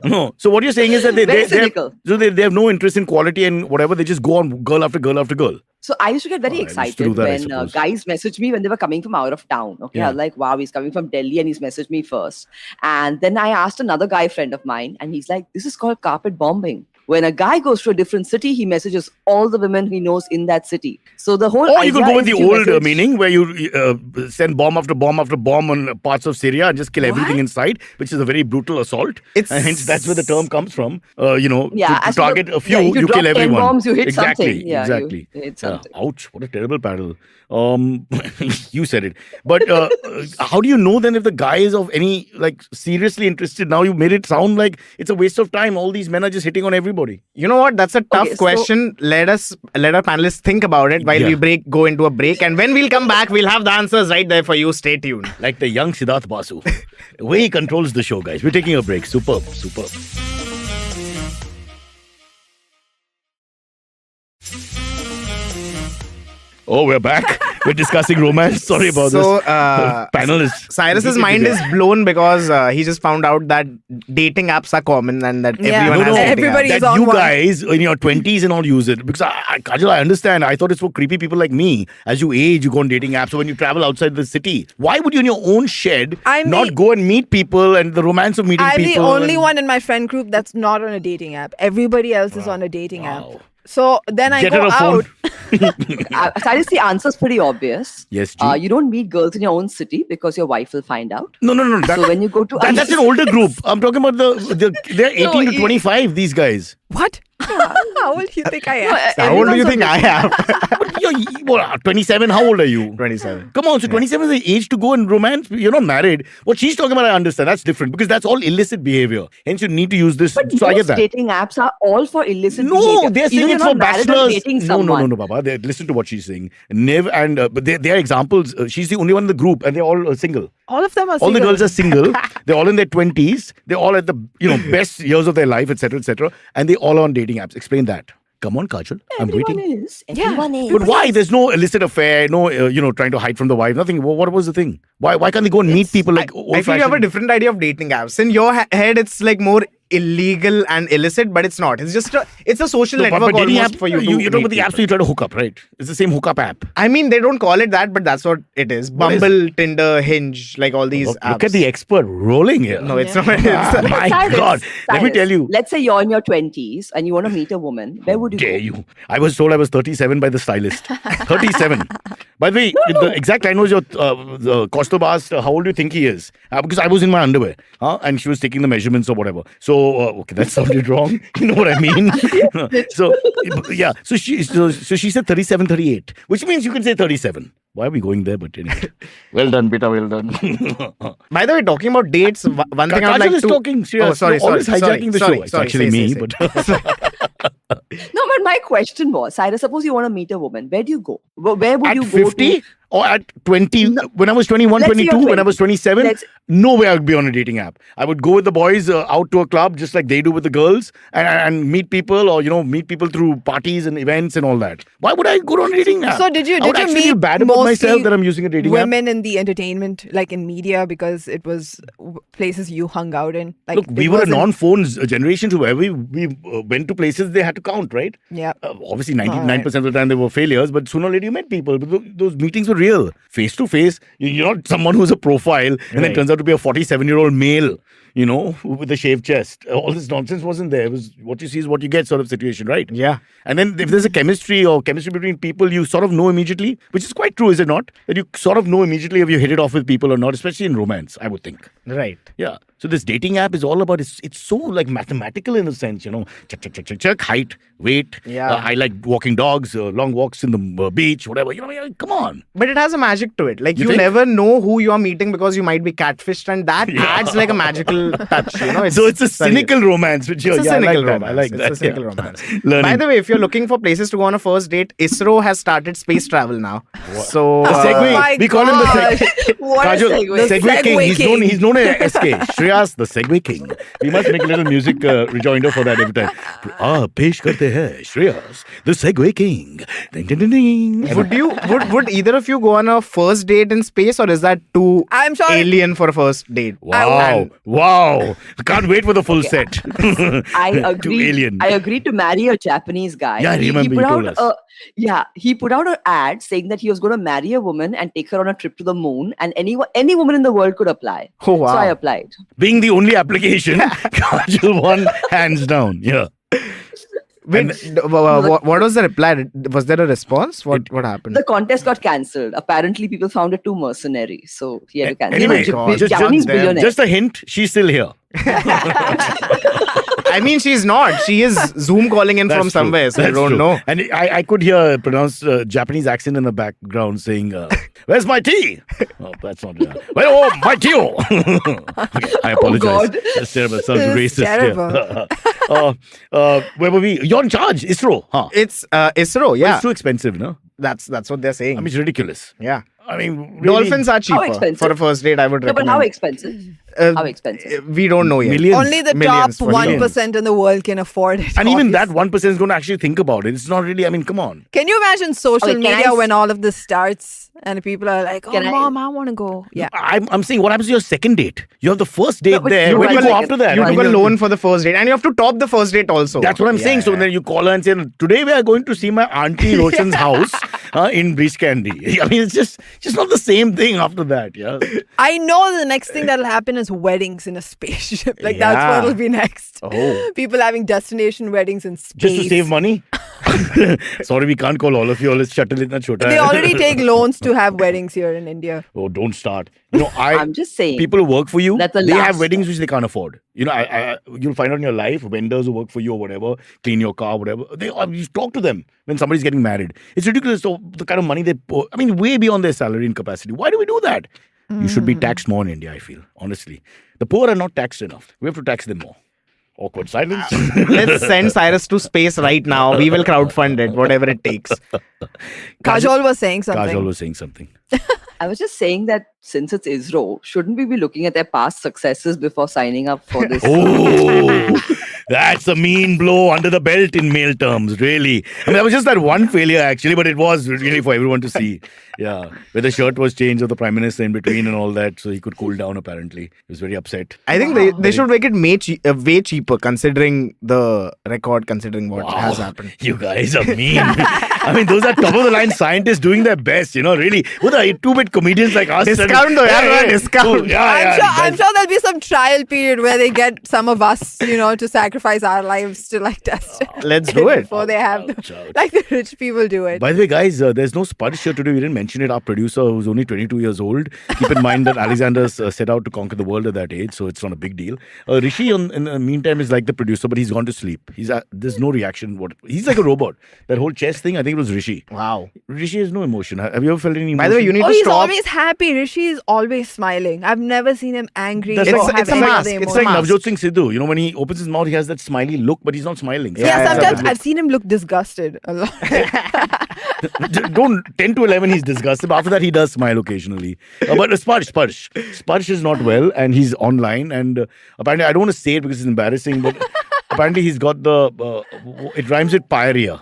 No. So what you're saying is that Very they have, cynical. so they have no interest in quality and whatever. They just go on girl after girl after girl. So I used to get very I used to do excited that, I when suppose. guys messaged me when they were coming from out of town. Okay, I was like, wow, he's coming from Delhi and he's messaged me first. And then I asked another guy friend of mine and he's like, this is called carpet bombing. When a guy goes to a different city, he messages all the women he knows in that city. So the whole Or you could idea go with is the to old message- meaning where you send bomb after bomb after bomb on parts of Syria and just kill everything in sight, which is a very brutal assault. And hence that's where the term comes from. To target a few, if you you drop kill 10 everyone. bombs, you hit exactly, something. Yeah, exactly. you hit something. Ouch! What a terrible parallel. You said it. But how do you know then if the guy is of any seriously interested? Now you made it sound like it's a waste of time. All these men are just hitting on everybody. You know what? That's a tough question. Let our panelists think about it while we go into a break. And when we'll come back, we'll have the answers right there for you. Stay tuned. Like the young Siddharth Basu. The way he controls the show, guys. We're taking a break. Superb. Oh, we're back. We're discussing romance. Sorry about this. Panelists. Cyrus's mind is blown because he just found out that dating apps are common and that everyone has dating everybody apps. is that on you one. guys in your 20s and all use it. Because, Kajol, I understand. I thought it's for creepy people like me. As you age, you go on dating apps. So when you travel outside the city, why would you in your own shed not go and meet people and the romance of meeting people? I'm the only one in my friend group that's not on a dating app. Everybody else is on a dating app. So then I go out. Cyrus, the answer is pretty obvious. Yes, G. You don't meet girls in your own city because your wife will find out. No. So when you go to that's an older group. I'm talking about they're 18 to 25, these guys. What? How old do you think I am? How old do you think I am? You're 27. How old are you? 27. Come on, so 27 is the age to go and romance. You're not married. What she's talking about, I understand. That's different because that's all illicit behavior. Hence, you need to use this. But so I get that. dating apps are all for illicit No, behavior. they're saying Even it's you're for not married or bachelors. dating No, someone. Baba. Listen to what she's saying. But they are examples. She's the only one in the group, and they're all single. All of them are All single. the girls are single. They're all in their 20s. They're all at the best years of their life, etc., and they all are on dating apps. Explain that. Come on, Kajol. I'm waiting. Everyone is. But why? There's no illicit affair, no, trying to hide from the wife, nothing. What was the thing? Why can't they go and meet people like I feel you have a different idea of dating apps. In your head, it's like more illegal and illicit, but it's not. It's just it's a social network but dating almost app, for you. You're talking about the meet apps where you try to hook up, right? It's the same hookup app. I mean, they don't call it that, but that's what it is. Bumble, Tinder, Hinge, like all these apps. Look at the expert rolling here. No, it's not. My Cyrus, God. Let me tell you. Let's say you're in your 20s and you want to meet a woman. Where would you Dare go? you? I was told I was 37 by the stylist. 37. By the way, the exact line was the Kaustubh asked, how old do you think he is? Because I was in my underwear. And she was taking the measurements or whatever. So, okay, that sounded wrong. You know what I mean? So, yeah. So she said 37, 38. Which means you can say 37. Why are we going there? But anyway. Well done, Beta. Well done. By the way, talking about dates, one thing I'd like is to... talking. Oh, sorry. Always hijacking the show. It's actually me, but... No, but my question was, Cyrus, suppose you want to meet a woman. Where do you go? Where would at you 50 go to? or at 20? No. When I was 21, Let's say 22, you're when I was 27, Let's- no way I would be on a dating app. I would go with the boys out to a club just like they do with the girls and meet people or, meet people through parties and events and all that. Why would I go on a dating app? So did you I would actually meet feel bad about myself mostly that I'm using a dating app? women in the entertainment, like in media, because it was places you hung out in? Like, Look, we were a non-phones generation to where we went to places they had to count, right? Yeah. Obviously, 99% of the time they were failures, but sooner or later you met people. But those meetings were real. Face to face. You're not someone who's a profile and then turns out to be a 47-year-old male, with a shaved chest. All this nonsense wasn't there. It was what you see is what you get sort of situation, right? Yeah. And then if there's a chemistry between people, you sort of know immediately, which is quite true, is it not? That you sort of know immediately if you hit it off with people or not, especially in romance, I would think. Right. Yeah. So this dating app is all about, it's so like mathematical in a sense, check, height, weight. Yeah. I like walking dogs, long walks in the beach, whatever. Come on. But it has a magic to it. Like you think? never know who you are meeting because you might be catfished, and that adds like a magical touch. So it's a cynical romance, which It's a cynical romance. I like that. It's a cynical romance. Learning. By the way, if you're looking for places to go on a first date, ISRO has started space travel now. So The Segway. Oh my we call him the gosh. Segway. What a Kajol, segue. the Segway King. Segway He's known as SK. Shreyas, the Segway King. We must make a little music rejoinder for that every time. Pesh karte hai Shreyas, the Segway King. Ding, ding, ding, ding. would either of you go on a first date in space, or is that too I'm sure- alien for a first date? Wow. Can't wait for the full set. I Too agree. alien. I agreed to marry a Japanese guy. Yeah, I remember you told us. He put out an ad saying that he was going to marry a woman and take her on a trip to the moon, and any woman in the world could apply. Oh, wow. So I applied. Being the only application, Kajol won hands down. Yeah. Wait, what was the reply? Was there a response? What happened? The contest got cancelled. Apparently, people found it too mercenary, so he had to cancel. Anyway, Japanese billionaire. just a hint, she's still here. I mean, she's not. She is Zoom calling in from somewhere, so I don't know. And I could hear pronounced Japanese accent in the background saying, "Where's my tea?" Oh, that's not. Well, my tea. Okay, I apologize. God. That's terrible. Sounds racist. Terrible. Where were we? You're in charge, ISRO. Huh? It's ISRO, yeah. It's too expensive, no? That's what they're saying. I mean, it's ridiculous. yeah. I mean, really, Dolphins are How cheaper expensive? for a first date. I would No, recommend. but how expensive? How expensive? We don't know yet. Millions. Only the Millions top for 1% in the world can afford it. And even that obviously. 1% is going to actually think about it. It's not really, I mean, come on. Can you imagine social Okay, can I media s- when all of this starts and people are like, "Oh, Can I- mom, I want to go." Yeah. I'm saying, what happens to your second date? You have the first date but there. you Where do you took go a- after that? You I took mean, a loan for the first date, and you have to top the first date also. That's what I'm saying. So then you call her and say, today we are going to see my auntie Roshan's house in Breach Candy. I mean, it's just not the same thing after that. Yeah. I know the next thing that'll happen is weddings in a spaceship. Like that's Yeah. what'll be next. Oh. People having destination weddings in space. Just to save money? Sorry, we can't call all of you. All is shuttle itna chota They hai. already take loans to have weddings here in India. Oh, don't start. You know, I'm just saying. people who work for you, That's the they have last weddings which they can't afford. You know, you'll find out in your life, vendors who work for you or whatever, clean your car, whatever. You talk to them when somebody's getting married. It's ridiculous. So the kind of money they pour, I mean, way beyond their salary and capacity. Why do we do that? You should be taxed more in India, I feel, honestly. The poor are not taxed enough. We have to tax them more. Awkward silence. Let's send Cyrus to space right now. We will crowdfund it, whatever it takes. Kajol was saying something. Kajol was saying something. I was just saying that since it's ISRO, shouldn't we be looking at their past successes before signing up for this? Oh, that's a mean blow under the belt in male terms, really. I mean, that was just that one failure, actually, but it was really for everyone to see. Yeah, where the shirt was changed of the Prime Minister in between and all that, so he could cool down, apparently. He was very upset. I think they should make it way cheaper, considering the record, considering what has happened. You guys are mean. I mean, those are top of the line scientists doing their best, you know, really. What are 2-bit comedians like us? Discount though, yeah, discount. Oh, yeah, I'm sure there'll be some trial period where they get some of us, to sacrifice our lives to like test it. Let's do it. Before they have like the rich people do it. By the way, guys, there's no Spudge here today. We didn't mention it. Our producer, who's only 22 years old. Keep in mind that Alexander set out to conquer the world at that age, so it's not a big deal. Rishi, in the meantime, is like the producer, but he's gone to sleep. There's no reaction. He's like a robot. That whole chess thing, I think it was Rishi. Wow. Rishi has no emotion. Have you ever felt any emotion? By the way, you need to he's stop. always happy. Rishi is always smiling. I've never seen him angry. That's or like- have it's a any mask. other It's It's emotion. like mask. Navjot Singh Sidhu. You know, when he opens his mouth, he has that smiley look, but he's not smiling. Yeah, Yeah, sometimes yeah. I've seen him look disgusted a lot. Don't 10 to 11 he's disgusted, but after that he does smile occasionally. But Spudge is not well and he's online, and apparently I don't want to say it because it's embarrassing, but apparently he's got it rhymes with pyorrhea.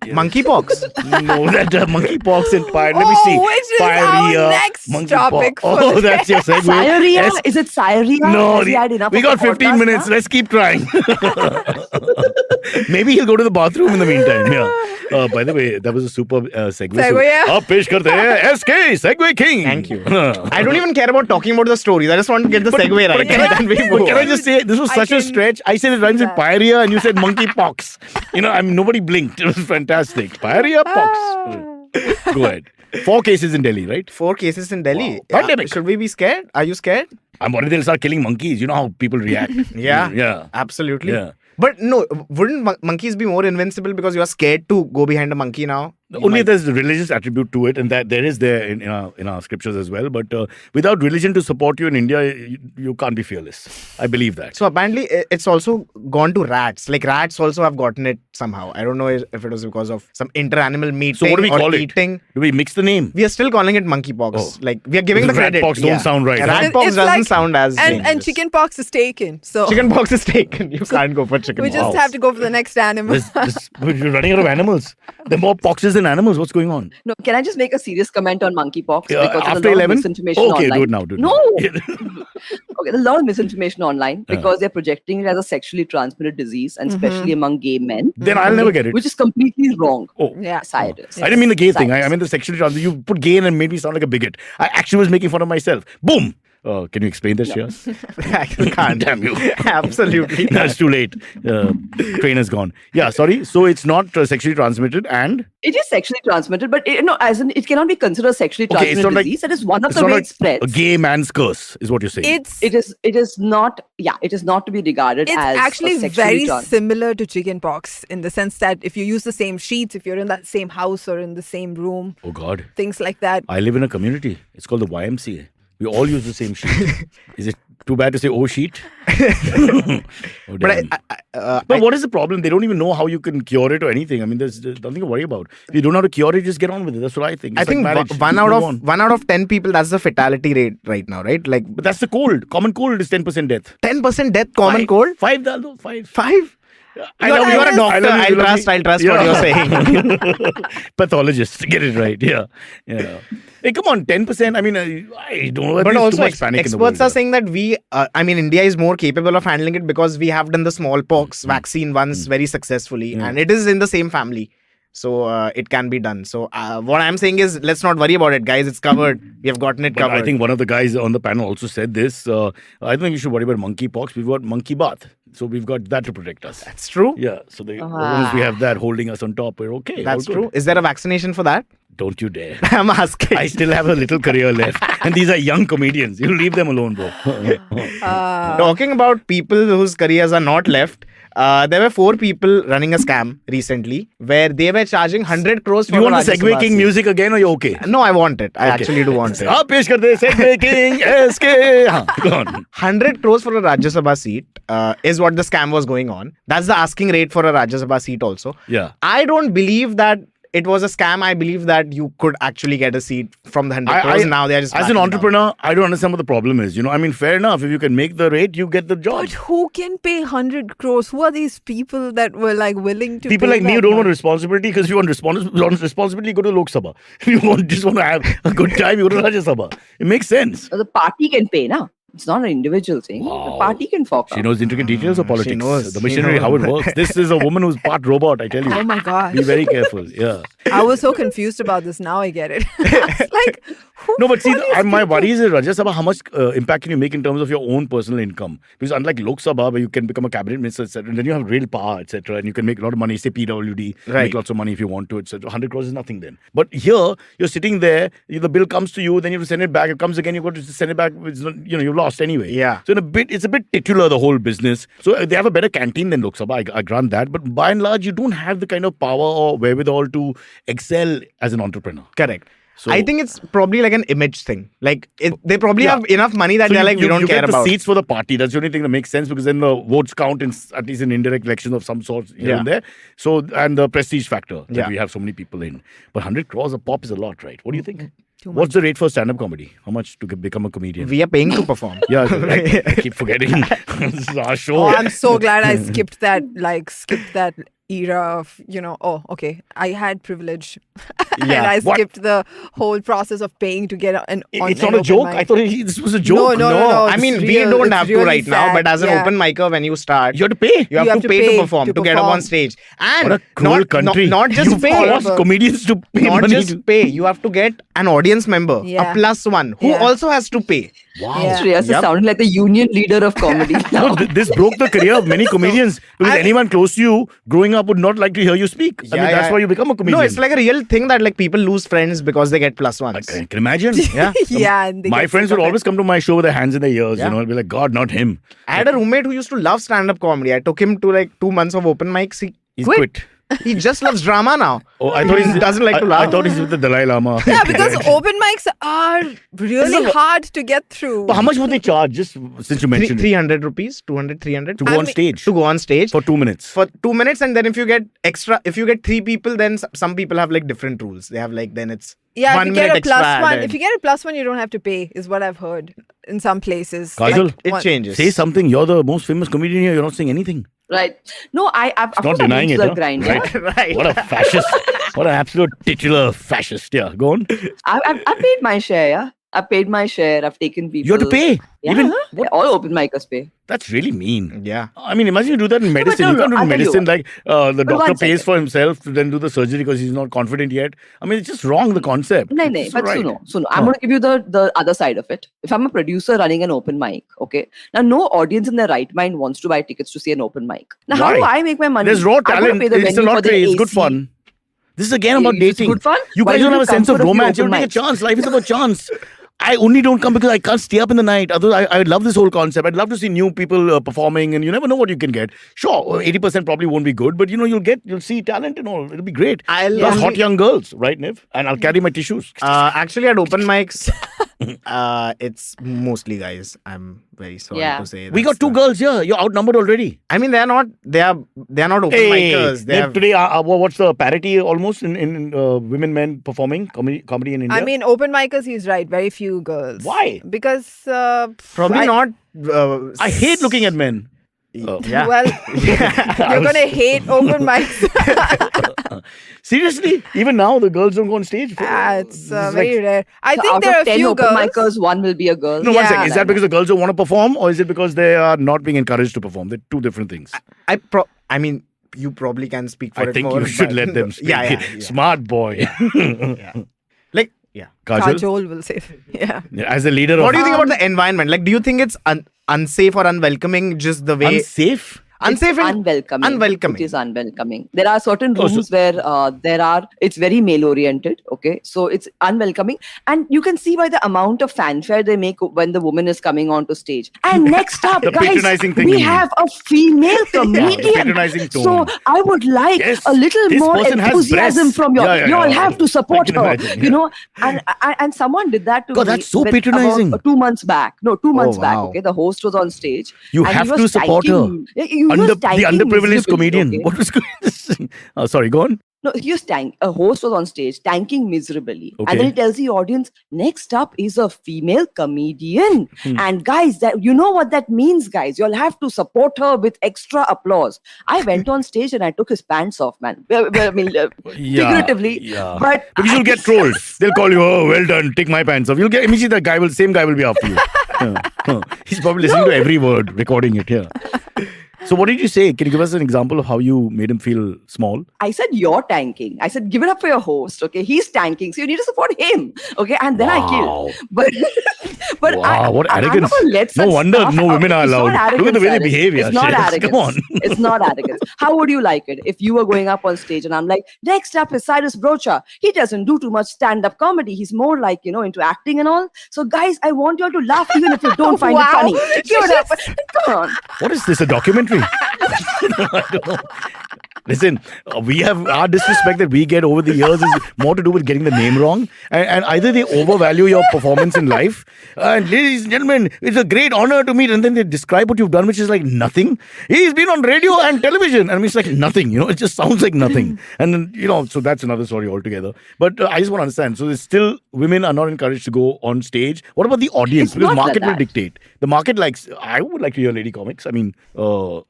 Monkeypox. No, that monkeypox and pyorrhea. Let me see. Which is our next topic for Oh, the that's your segue. Syria? Yes. Is it Syria? No, Has he had enough we of got the 15 podcast minutes. now? Let's keep trying. Maybe he'll go to the bathroom in the meantime. Yeah. By the way, that was a super segue. Segue, yeah. Ab pesh karte hain SK Segue King. Thank you. I don't even care about talking about the stories. I just want to get the segue right. Can I, Then we but move can I on. just say, this was I such a can stretch. I said it rhymes with that. pyorrhea and you said monkeypox. I mean, nobody blinked. It was fantastic. Pyorrhea pox. Go ahead. 4 cases in Delhi, right? 4 cases in Delhi. Wow. Pandemic. Should we be scared? Are you scared? I'm worried they'll start killing monkeys. You know how people react. Yeah. Yeah. Absolutely. Yeah. But no, wouldn't monkeys be more invincible because you are scared to go behind a monkey now? Only there's a religious attribute to it, and that there is there in our scriptures as well. But without religion to support you in India, you can't be fearless. I believe that. So apparently it's also gone to rats. Like rats also have gotten it somehow. I don't know if it was because of some inter-animal meeting So what do we or call eating. it? Do we mix the name? We are still calling it monkeypox. Oh. Like we are giving the Because credit. ratpox don't sound right, huh? Ratpox It's doesn't like- sound as and dangerous. chickenpox is taken. So Chickenpox is taken. You can't go for chicken. we just have to go for the next animal. We're running out of animals. There are more poxes than animals. What's going on? No, can I just make a serious comment on monkeypox? Yeah, Because after there's a lot 11? of misinformation Okay, online. do it now. Do it No. now. Okay, there's a lot of misinformation online because they're projecting it as a sexually transmitted disease, and especially among gay men, Then I'll never get it. which is completely wrong. Oh. Yeah. Cyrus. I didn't mean the gay thing. I Cyrus. mean the sexually transmitted. You put gay in and made me sound like a bigot. I actually was making fun of myself. Boom. Can you explain that, Shreyas? I can't. Damn you. Absolutely. No, it's too late. Train has gone. Yeah, sorry. So it's not sexually transmitted and... It is sexually transmitted, but it cannot be considered sexually Okay, it's transmitted not like- disease. That is one of It's the not way like it spreads. a gay man's curse, is what you're saying. It is not. Yeah, it is not to be regarded It's as actually a sexually very trans- similar to chickenpox in the sense that if you use the same sheets, if you're in that same house or in the same room, Oh, God. things like that. I live in a community. It's called the YMCA. We all use the same sheet. Is it too bad to say, oh, sheet? Oh, But damn. But what is the problem? They don't even know how you can cure it or anything. I mean, there's nothing to worry about. If you don't know how to cure it, just get on with it. That's what I think. I It's like think marriage. one Just out move of on. 10 people, that's the fatality rate right now, right? Like But that's the cold. Common cold is 10% death. 10% death, common Five. cold. 5, Daldo. 5. 5. I You're love you. a doctor. I love you. I'll trust what you're saying. Pathologist. Get it right. Yeah. Hey, come on. 10%. I mean, I don't know. But There's also, too much panic in the experts world. are saying that India is more capable of handling it because we have done the smallpox vaccine once very successfully, and it is in the same family. So it can be done. So what I'm saying is, let's not worry about it, guys. It's covered. We have gotten it But covered. I think one of the guys on the panel also said this. I don't think you should worry about monkeypox. We've got monkey bath. So we've got that to protect us. That's true. Yeah. So as long as we have that holding us on top, we're okay. That's All good. true. Is there a vaccination for that? Don't you dare. I'm asking. I still have a little career left. And these are young comedians. You leave them alone, bro. Talking about people whose careers are not left, there were 4 people running a scam recently where they were charging 100 crores for You want the Rajya Segway Sabha King seat. music again or you're okay? No, I want it. I actually do want it. Ah, pesh kar de, Segway King, SK. Haan, go on. 100 crores for a Rajya Sabha seat is what the scam was going on. That's the asking rate for a Rajya Sabha seat also. Yeah. I don't believe that it was a scam. I believe that you could actually get a seat from the 100 crores. Now they're just as backing an down. entrepreneur, I don't understand what the problem is. I mean, fair enough. If you can make the rate, you get the job. But who can pay 100 crores? Who are these people that were like willing to People pay like me that who don't want much? responsibility because if you want responsibility, go to Lok Sabha. If you just want to have a good time, you go to Rajya Sabha. It makes sense. The party can pay, na? It's not an individual thing. Wow. The party can fork She out. knows intricate details of politics. knows. The She machinery, how it knows. works. This is a woman who's part robot, I tell you. Oh my gosh. Be very careful. Yeah. I was so confused about this. Now I get it. It's like, who No, but see, are these my people? worry is in Rajya Sabha, how much impact can you make in terms of your own personal income? Because unlike Lok Sabha, where you can become a cabinet minister, etc., and then you have real power, etc., and you can make a lot of money, say PWD, Right. make lots of money if you want to, etc. 100 crores is nothing then. But here, you're sitting there, the bill comes to you, then you have to send it back. It comes again, you've got to send it back. It's not, you've lost anyway. Yeah. So it's a bit titular, the whole business. So they have a better canteen than Lok Sabha, I grant that. But by and large, you don't have the kind of power or wherewithal to excel as an entrepreneur. Correct. So- I think it's probably like an image thing. Like they probably Yeah. have enough money that So they're like, we don't you care get about. the seats for the party. That's the only thing that makes sense because then the votes count in at least in indirect elections of some sort here Yeah. and there. So and the prestige factor that Yeah. we have so many people in. But 100 crores a pop is a lot, right? What do you think? Too What's the rate for stand-up comedy? How much to become a comedian? We are paying to perform. yeah, I keep forgetting. This is our show. Oh, I'm so glad I skipped that era of, oh, okay, I had privilege. And Yeah. I What? skipped the whole process of paying to get an It's an not a open joke. mic. I thought this was a joke. No, I it's mean, we real. don't It's have to really right now, sad. but as an Yeah. open micer, when you start, You have to pay. you have to pay to perform, to get up on stage. And What a cruel country. not just you pay. force comedians to pay Not money. just pay. You have to get an audience member, Yeah. a +1, who Yeah. also has to pay. Wow. Yeah. Shreyas is Yep. sounding like the union leader of comedy now. No, this broke the career of many comedians because anyone close to you growing up would not like to hear you speak. I mean, that's why you become a comedian. No, it's like a real thing that like people lose friends because they get +1s. Can you imagine? Yeah. Yeah, and they My get friends sick would of always it. come to my show with their hands in their ears. Yeah. I'd be like, God, not him. I had a roommate who used to love stand-up comedy. I took him to like 2 months of open mics. He He's quit. quit. He just loves drama now. Oh, I thought He doesn't like to I laugh. thought he's with the Dalai Lama. Yeah, because open mics are really hard to get through. But how much would they charge? Just since you mentioned it, 300 rupees, 200, 300 to go on stage to go on stage for 2 minutes. for 2 minutes, and then if you get 3 people, then some people have like different rules. They have like, then it's Yeah, if 1 you minute get a extra +1, added. if you get a +1, you don't have to pay, is what I've heard in some places. Kajol, it one- changes. Say something. You're the most famous comedian here. You're not saying anything. Right. No, I've of Not course I'm denying into it. the Huh? grind. Right. Right. What a fascist. What an absolute titular fascist. Yeah, go on. I paid my share, yeah. I've paid my share. I've taken people. You have to pay. Yeah, Even all open micers pay. That's really mean. Yeah. I mean, imagine you do that in medicine. no, You can't do I'll in tell you medicine like the doctor one pays second. for himself to then do the surgery because he's not confident yet. I mean, it's just wrong, the concept. No, It's but right. Suno. I'm going to give you the other side of it. If I'm a producer running an open mic, okay, now no audience in their right mind wants to buy tickets to see an open mic. Now, how Why? do I make my money? There's raw I'm gonna talent. pay the It's a venue for the lottery. It's good AC. fun. This is again about It's dating. good fun. You Why guys don't have a sense of comfort the romance. You open don't take a mic? chance. Life is about chance. I only don't come because I can't stay up in the night. Otherwise, I love this whole concept. I'd love to see new people performing, and you never know what you can get. Sure, 80% probably won't be good, but you'll see talent and all. It'll be great. Plus hot young girls, right, Niv? And I'll carry my tissues. Actually, at open mics, it's mostly guys. I'm very sorry to say. We got two girls here. You're outnumbered already. I mean, they're not open micers. Niv, today, what's the parity almost in women, men performing comedy in India? I mean, open micers, he's right. Very few girls. Why? Because Probably not. I hate looking at men. Yeah. Well, you're gonna hate open mics. Seriously, even now the girls don't go on stage. It's very rare. I So think out there of are a 10 few open girls. micers, one will be a girl. No, one Yeah. second. Is that because the girls don't want to perform, or is it because they are not being encouraged to perform? They're two different things. I mean, you probably can speak for I it think more. you should but- let them speak. Yeah. Smart boy. Like, yeah. Kajol, Kajol will say. Yeah. as a leader What do of you think about the environment? Like, do you think it's unsafe or unwelcoming? Just the way unsafe. unsafe and Unwelcoming. unwelcoming. It is unwelcoming. There are certain Oh, so- rooms where it's very male oriented. Okay, so it's unwelcoming, and you can see by the amount of fanfare they make when the woman is coming onto stage. And next up, The guys, patronizing thing we you mean. have a female comedian. patronizing tone. So I would like Yes, a little this more person has enthusiasm breasts. from you. Yeah, You all yeah. have to support I can her. imagine, You know, and someone did that to God, me. that's so when- patronizing. about 2 months back. No, 2 months back. wow. Okay, the host was on stage. You and he have was to support her. tanking- he was The tanking underprivileged miserably, comedian. okay? What was going? Sorry, go on. No, he was a host was on stage tanking miserably. Okay. And then he tells the audience, next up is a female comedian. Hmm. And guys, that you know what that means, guys. You'll have to support her with extra applause. I went on stage and I took his pants off, man. I mean, figuratively. Yeah. But Because you'll get trolled. They'll call you, oh, well done, take my pants off. You'll get immediately same guy will be after you. He's probably listening to every word, recording it here. So what did you say? Can you give us an example of how you made him feel small? I said, you're tanking. I said, give it up for your host. Okay. He's tanking. So you need to support him. Okay. And then I killed. But Wow, what I'm not arrogance. gonna let No such wonder stuff no out. women are It's not allowed. Look at the way they arrogance, behave. It's not Yes, arrogance. come on. It's not arrogance. How would you like it if you were going up on stage and I'm like, next up is Cyrus Brocha. He doesn't do too much stand-up comedy. He's more like, into acting and all. So guys, I want you all to laugh even if you don't find it Wow. funny. Give it up. Come on. What is this, a documentary? I don't know. Listen, we have our disrespect that we get over the years is more to do with getting the name wrong. And either they overvalue your performance in life. And ladies and gentlemen, it's a great honor to meet. And then they describe what you've done, which is like nothing. He's been on radio and television. And it's like nothing, it just sounds like nothing. And then, so that's another story altogether. But I just want to understand. So there's still, women are not encouraged to go on stage. What about the audience? It's Because not like market will that. dictate. The market likes, I would like to hear lady comics. I mean, Shreyas,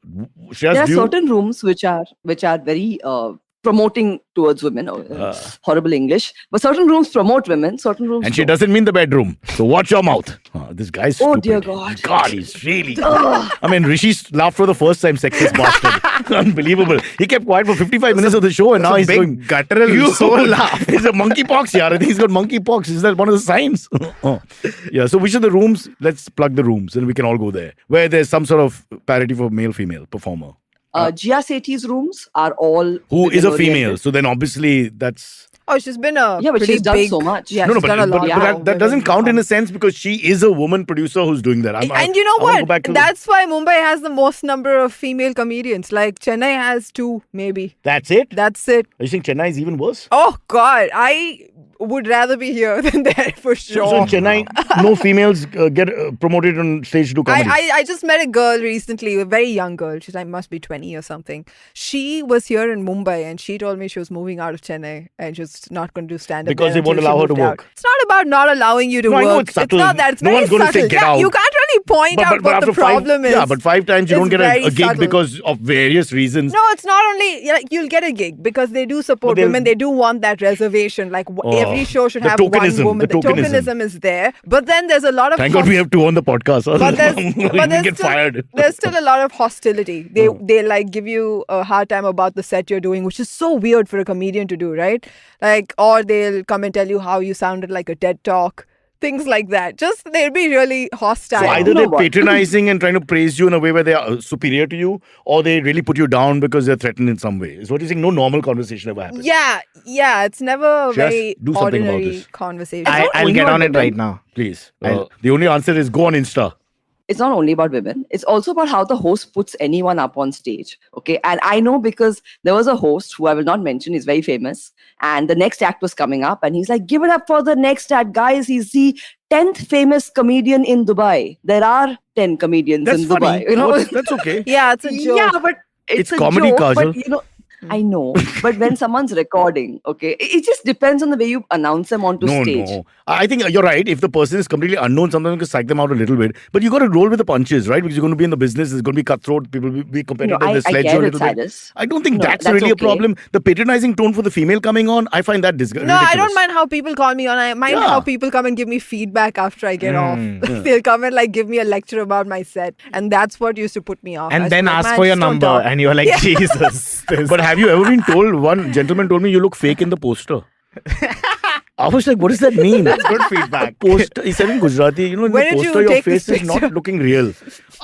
There are do you- certain rooms which are very promoting towards women. Horrible English, but certain rooms promote women. Certain rooms. And she don't. doesn't mean the bedroom. So watch your mouth. This guy's Oh, stupid. dear God. God, he's really... I mean, Rishi laughed for the first time, sexist bastard. Unbelievable. He kept quiet for 55 minutes of the show and now he's big going... guttural You soul laugh. He's a monkeypox, yeah. I think he's got monkeypox. Is that one of the signs? Yeah, so which are the rooms? Let's plug the rooms and we can all go there. Where there's some sort of parity for male-female performer. Jia Sethi's rooms are all. Who is a women-oriented. female. So then obviously that's... Oh, she's been a Yeah, but pretty she's done big, so much. Yeah, No, she's done a lot. but that doesn't count in a sense because she is a woman producer who's doing that. And you know I wanna go what? back to- That's why Mumbai has the most number of female comedians. Like Chennai has 2, maybe. That's it? That's it. Are you saying Chennai is even worse? Oh God, I would rather be here than there for sure. So in Chennai, no females get promoted on stage to do comedy. I just met a girl recently, a very young girl. She's like must be 20 or something. She was here in Mumbai and she told me she was moving out of Chennai and she's not going to do stand up Because they won't allow her to work. It's not about not allowing you to No, work. I know it's subtle. not that. It's No very one's gonna say, subtle. "Get yeah, out." you can't really actually point out what after the problem is. Yeah, but 5 times you It's don't get very a gig subtle. because of various reasons. No, it's not only you'll get a gig because they do support they'll- women. They do want that reservation. Like every show should the have tokenism, one woman. the tokenism. is there. But then there's a lot of Thank God we have 2 on the podcast. but there's, we but there's get still, fired. there's still a lot of hostility. They like give you a hard time about the set you're doing, which is so weird for a comedian to do, right? Like, or they'll come and tell you how you sounded like a TED Talk. Things like that. Just they'll be really hostile. So either You know they're what? patronizing and trying to praise you in a way where they are superior to you, or they really put you down because they're threatened in some way. Is what you're saying? No normal conversation ever happens. Yeah. It's never a Shreyas, very do something about ordinary this. conversation. I'll only get on on it women. right now. Please. The only answer is go on Insta. It's not only about women. It's also about how the host puts anyone up on stage. Okay. And I know because there was a host who I will not mention, is very famous. And the next act was coming up. And he's like, give it up for the next act. Guys, he's the 10th famous comedian in Dubai. There are 10 comedians That's in funny. Dubai. You know? That's okay. Yeah, it's a joke. Yeah, but it's a comedy, joke, Kajol. But, I know. But when someone's recording, okay, it just depends on the way you announce them onto stage. No. I think you're right. If the person is completely unknown, sometimes you can psych them out a little bit. But you got to roll with the punches, right? Because you're going to be in the business. There's going to be cutthroat. People will be competitive. No, I sledge get you a it, little bit. Cyrus. I don't think No, that's that's really a okay. problem. The patronizing tone for the female coming on, I find that No, ridiculous. I don't mind how people call me on. I mind Yeah. how people come and give me feedback after I get off. They'll come and like give me a lecture about my set, and that's what used to put me off. I And was then like, ask "Man, for your just don't number, talk." and you're like, Jesus. But have you ever been told, one gentleman told me, you look fake in the poster? I was like, what does that mean? That's good feedback. Poster, he said in Gujarati, in When the did you poster, your take this face is not picture? looking real.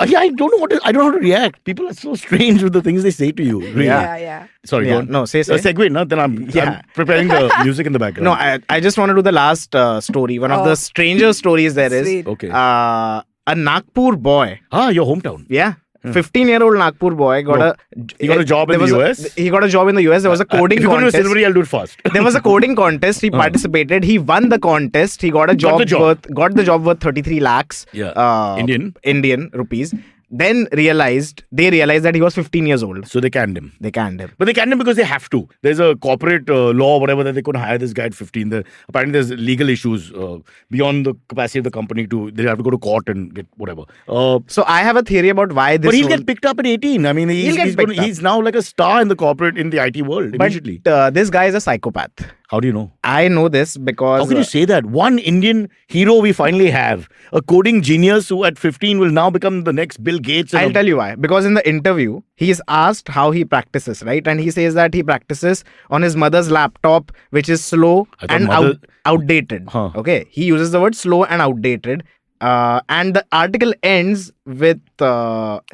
Yeah, I don't know I don't know how to react. People are so strange with the things they say to you. Really. Yeah. Sorry, Yeah, go on. no, say. Segue, no? Then I'm preparing the music in the background. No, I just want to do the last story. One of the stranger stories there is. Sweet. Okay. A Nagpur boy. Your hometown. Yeah. 15-year-old Nagpur boy got He got a job in there the was US? He got a job in the US. There was a coding If you're going to contest. Silvery, I'll do it fast. There was a coding contest. He participated. He won the contest. He got a job, got the job worth 33 lakhs. Yeah. Indian rupees. Then they realized that he was 15 years old. So they canned him. They canned him. But they canned him because they have to. There's a corporate law or whatever that they couldn't hire this guy at 15. Apparently there's legal issues beyond the capacity of the company they have to go to court and get whatever. So I have a theory about why this. But he'll get picked up at 18. I mean, he's now like a star in the IT world immediately. But this guy is a psychopath. How do you know? I know this because... How can you say that? One Indian hero we finally have. A coding genius who at 15 will now become the next Bill Gates. I'll tell you why. Because in the interview, he's asked how he practices, right? And he says that he practices on his mother's laptop, which is slow and outdated. Huh. Okay. He uses the word slow and outdated. And the article ends with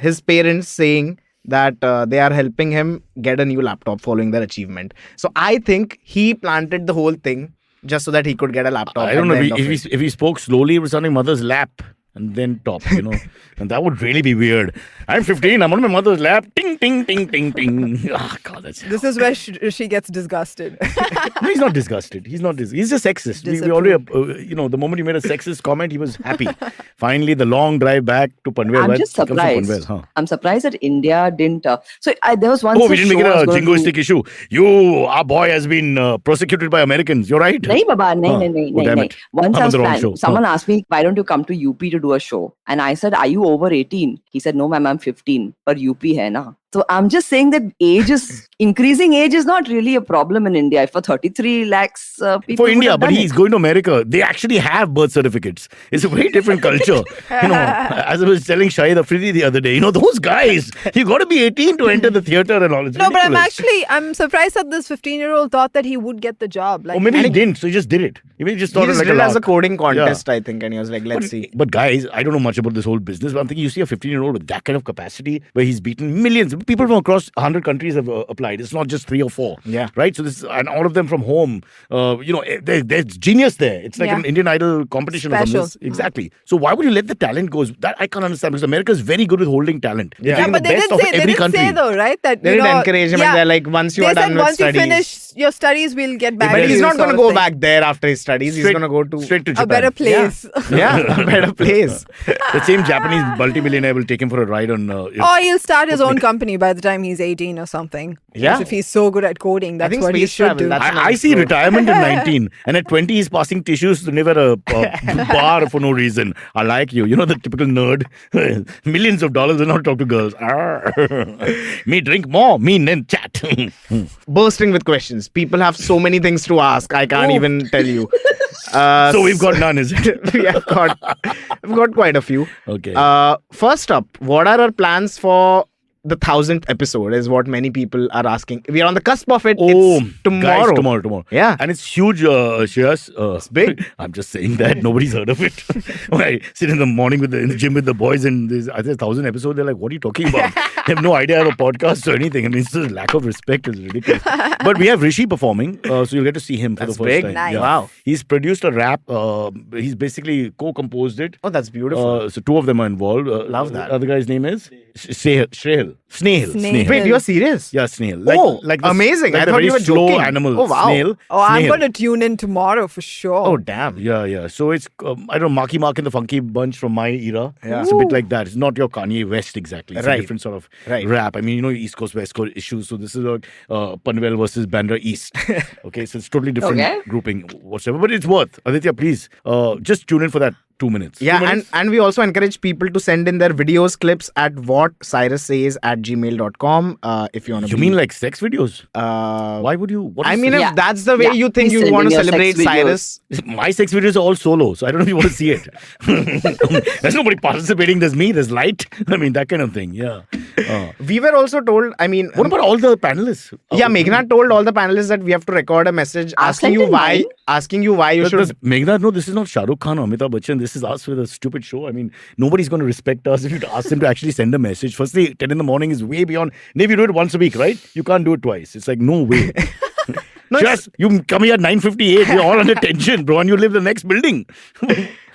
his parents saying that they are helping him get a new laptop following their achievement. So I think he planted the whole thing just so that he could get a laptop. I don't know. If he spoke slowly, it was on mother's lap and then top, and that would really be weird. I'm 15, I'm on my mother's lap. Ting, ting, ting, ting, ting. Oh, God, This is where she gets disgusted. No, he's not disgusted. He's just sexist. We already, the moment he made a sexist comment, he was happy. Finally, the long drive back to Panvel. I'm just surprised. Panvel, I'm surprised that India didn't. There was one. We didn't make it a jingoistic issue. Our boy has been prosecuted by Americans. You're right. No, Baba. No. Once someone asked me, why don't you come to UP to do a show? And I said, are you over 18? He said, no, ma'am, I'm 15. But UP hai na. So I'm just saying that increasing age is not really a problem in India. For 33 lakhs people. For India, but he's going to America. They actually have birth certificates. It's a very different culture. As I was telling Shahid Afridi the other day, those guys, you got to be 18 to enter the theater and all. It's no, ridiculous. but I'm surprised that this 15-year-old thought that he would get the job. Or maybe he didn't, so he just did it. He just thought he it like did a as a lark. coding contest, I think, and he was like, let's see. But guys, I don't know much about this whole business, but I'm thinking you see a 15-year-old with that kind of capacity where he's beaten millions. People from across 100 countries have applied. It's not just 3 or 4. Yeah. Right? So and all of them from home. There's genius there. It's like an Indian Idol competition or something. Exactly. So why would you let the talent go? That I can't understand, because America is very good with holding talent. Yeah, but they did say though, right? That they did encourage him, and they're like, once you are done with studies. Once you finish your studies, we'll get back to you. But he's not going to sort go of back there after his studies. He's going to go to straight to Japan. a better place. Yeah, a better place. The same Japanese multimillionaire will take him for a ride on. Or he'll start his own company. company by the time he's 18 or something. Yeah. Because if he's so good at coding, that's think what he space should travel, do. that's- I see retirement at 19, and at 20 he's passing tissues to Niveditha a bar for no reason. I like you. You know, the typical nerd. Millions of dollars will not talk to girls. Me drink more. Me then chat. Bursting with questions. People have so many things to ask. I can't even tell you. So we've got none, is it? we've got quite a few. Okay. First up, what are our plans for the 1000th episode? Is what many people are asking. We are on the cusp of it. It's tomorrow. Guys, tomorrow. Yeah. And it's huge, Shreyas. It's big. I'm just saying that. Nobody's heard of it. When I sit in the morning in the gym with the boys and there's, I think 1000 episodes, they're like, what are you talking about? They have no idea I have a podcast or anything. I mean, it's just lack of respect is ridiculous. But we have Rishi performing, so you'll get to see him for That's the first big. time. Nice. Wow. He's produced a rap. He's basically co-composed it. Oh, that's beautiful. So two of them are involved. Love that. The other guy's name is Snail. Snail. Wait, you're serious? Yeah, snail. Amazing. Like I the thought very you were slow joking. animal. Oh, wow. Snail. Oh, I'm Snail. going to tune in tomorrow for sure. Oh, damn. Yeah. So it's, I don't know, Marky Mark and the Funky Bunch from my era. Yeah. It's a bit like that. It's not your Kanye West exactly. It's Right. a different sort of Right. rap. I mean, you know, East Coast, West Coast issues. So this is like Panvel versus Bandra East. Okay, so it's totally different Okay. grouping, whatsoever. But it's worth. Aditya, please, just tune in for that 2 minutes. 2 Yeah, minutes? and we also encourage people to send in their videos, clips at whatcyrussays@gmail.com if you want to. You mean like sex videos? Uh, Why would you? What I is mean, sex? Yeah. if that's the way Yeah. you think Please you send want in to your celebrate sex videos. Cyrus, My sex videos are all solo, so I don't know if you want to see it. There's nobody participating. There's me. There's light. I mean, that kind of thing. Yeah. we were also told. I mean, What about all the panelists? yeah, Meghna told all the panelists that we have to record a message asking you send in why, mine. asking you why you Does should. Meghna, no, this is not Shah Rukh Khan or Amitabh Bachchan. This is us with a stupid show. I mean, nobody's going to respect us if you ask them to actually send a message. Firstly, 10 in the morning is way beyond. Maybe you do it once a week, right? You can't do it twice. It's like, no way. No, Just, you come here at 9:58. We're all under tension, bro, and you live the next building.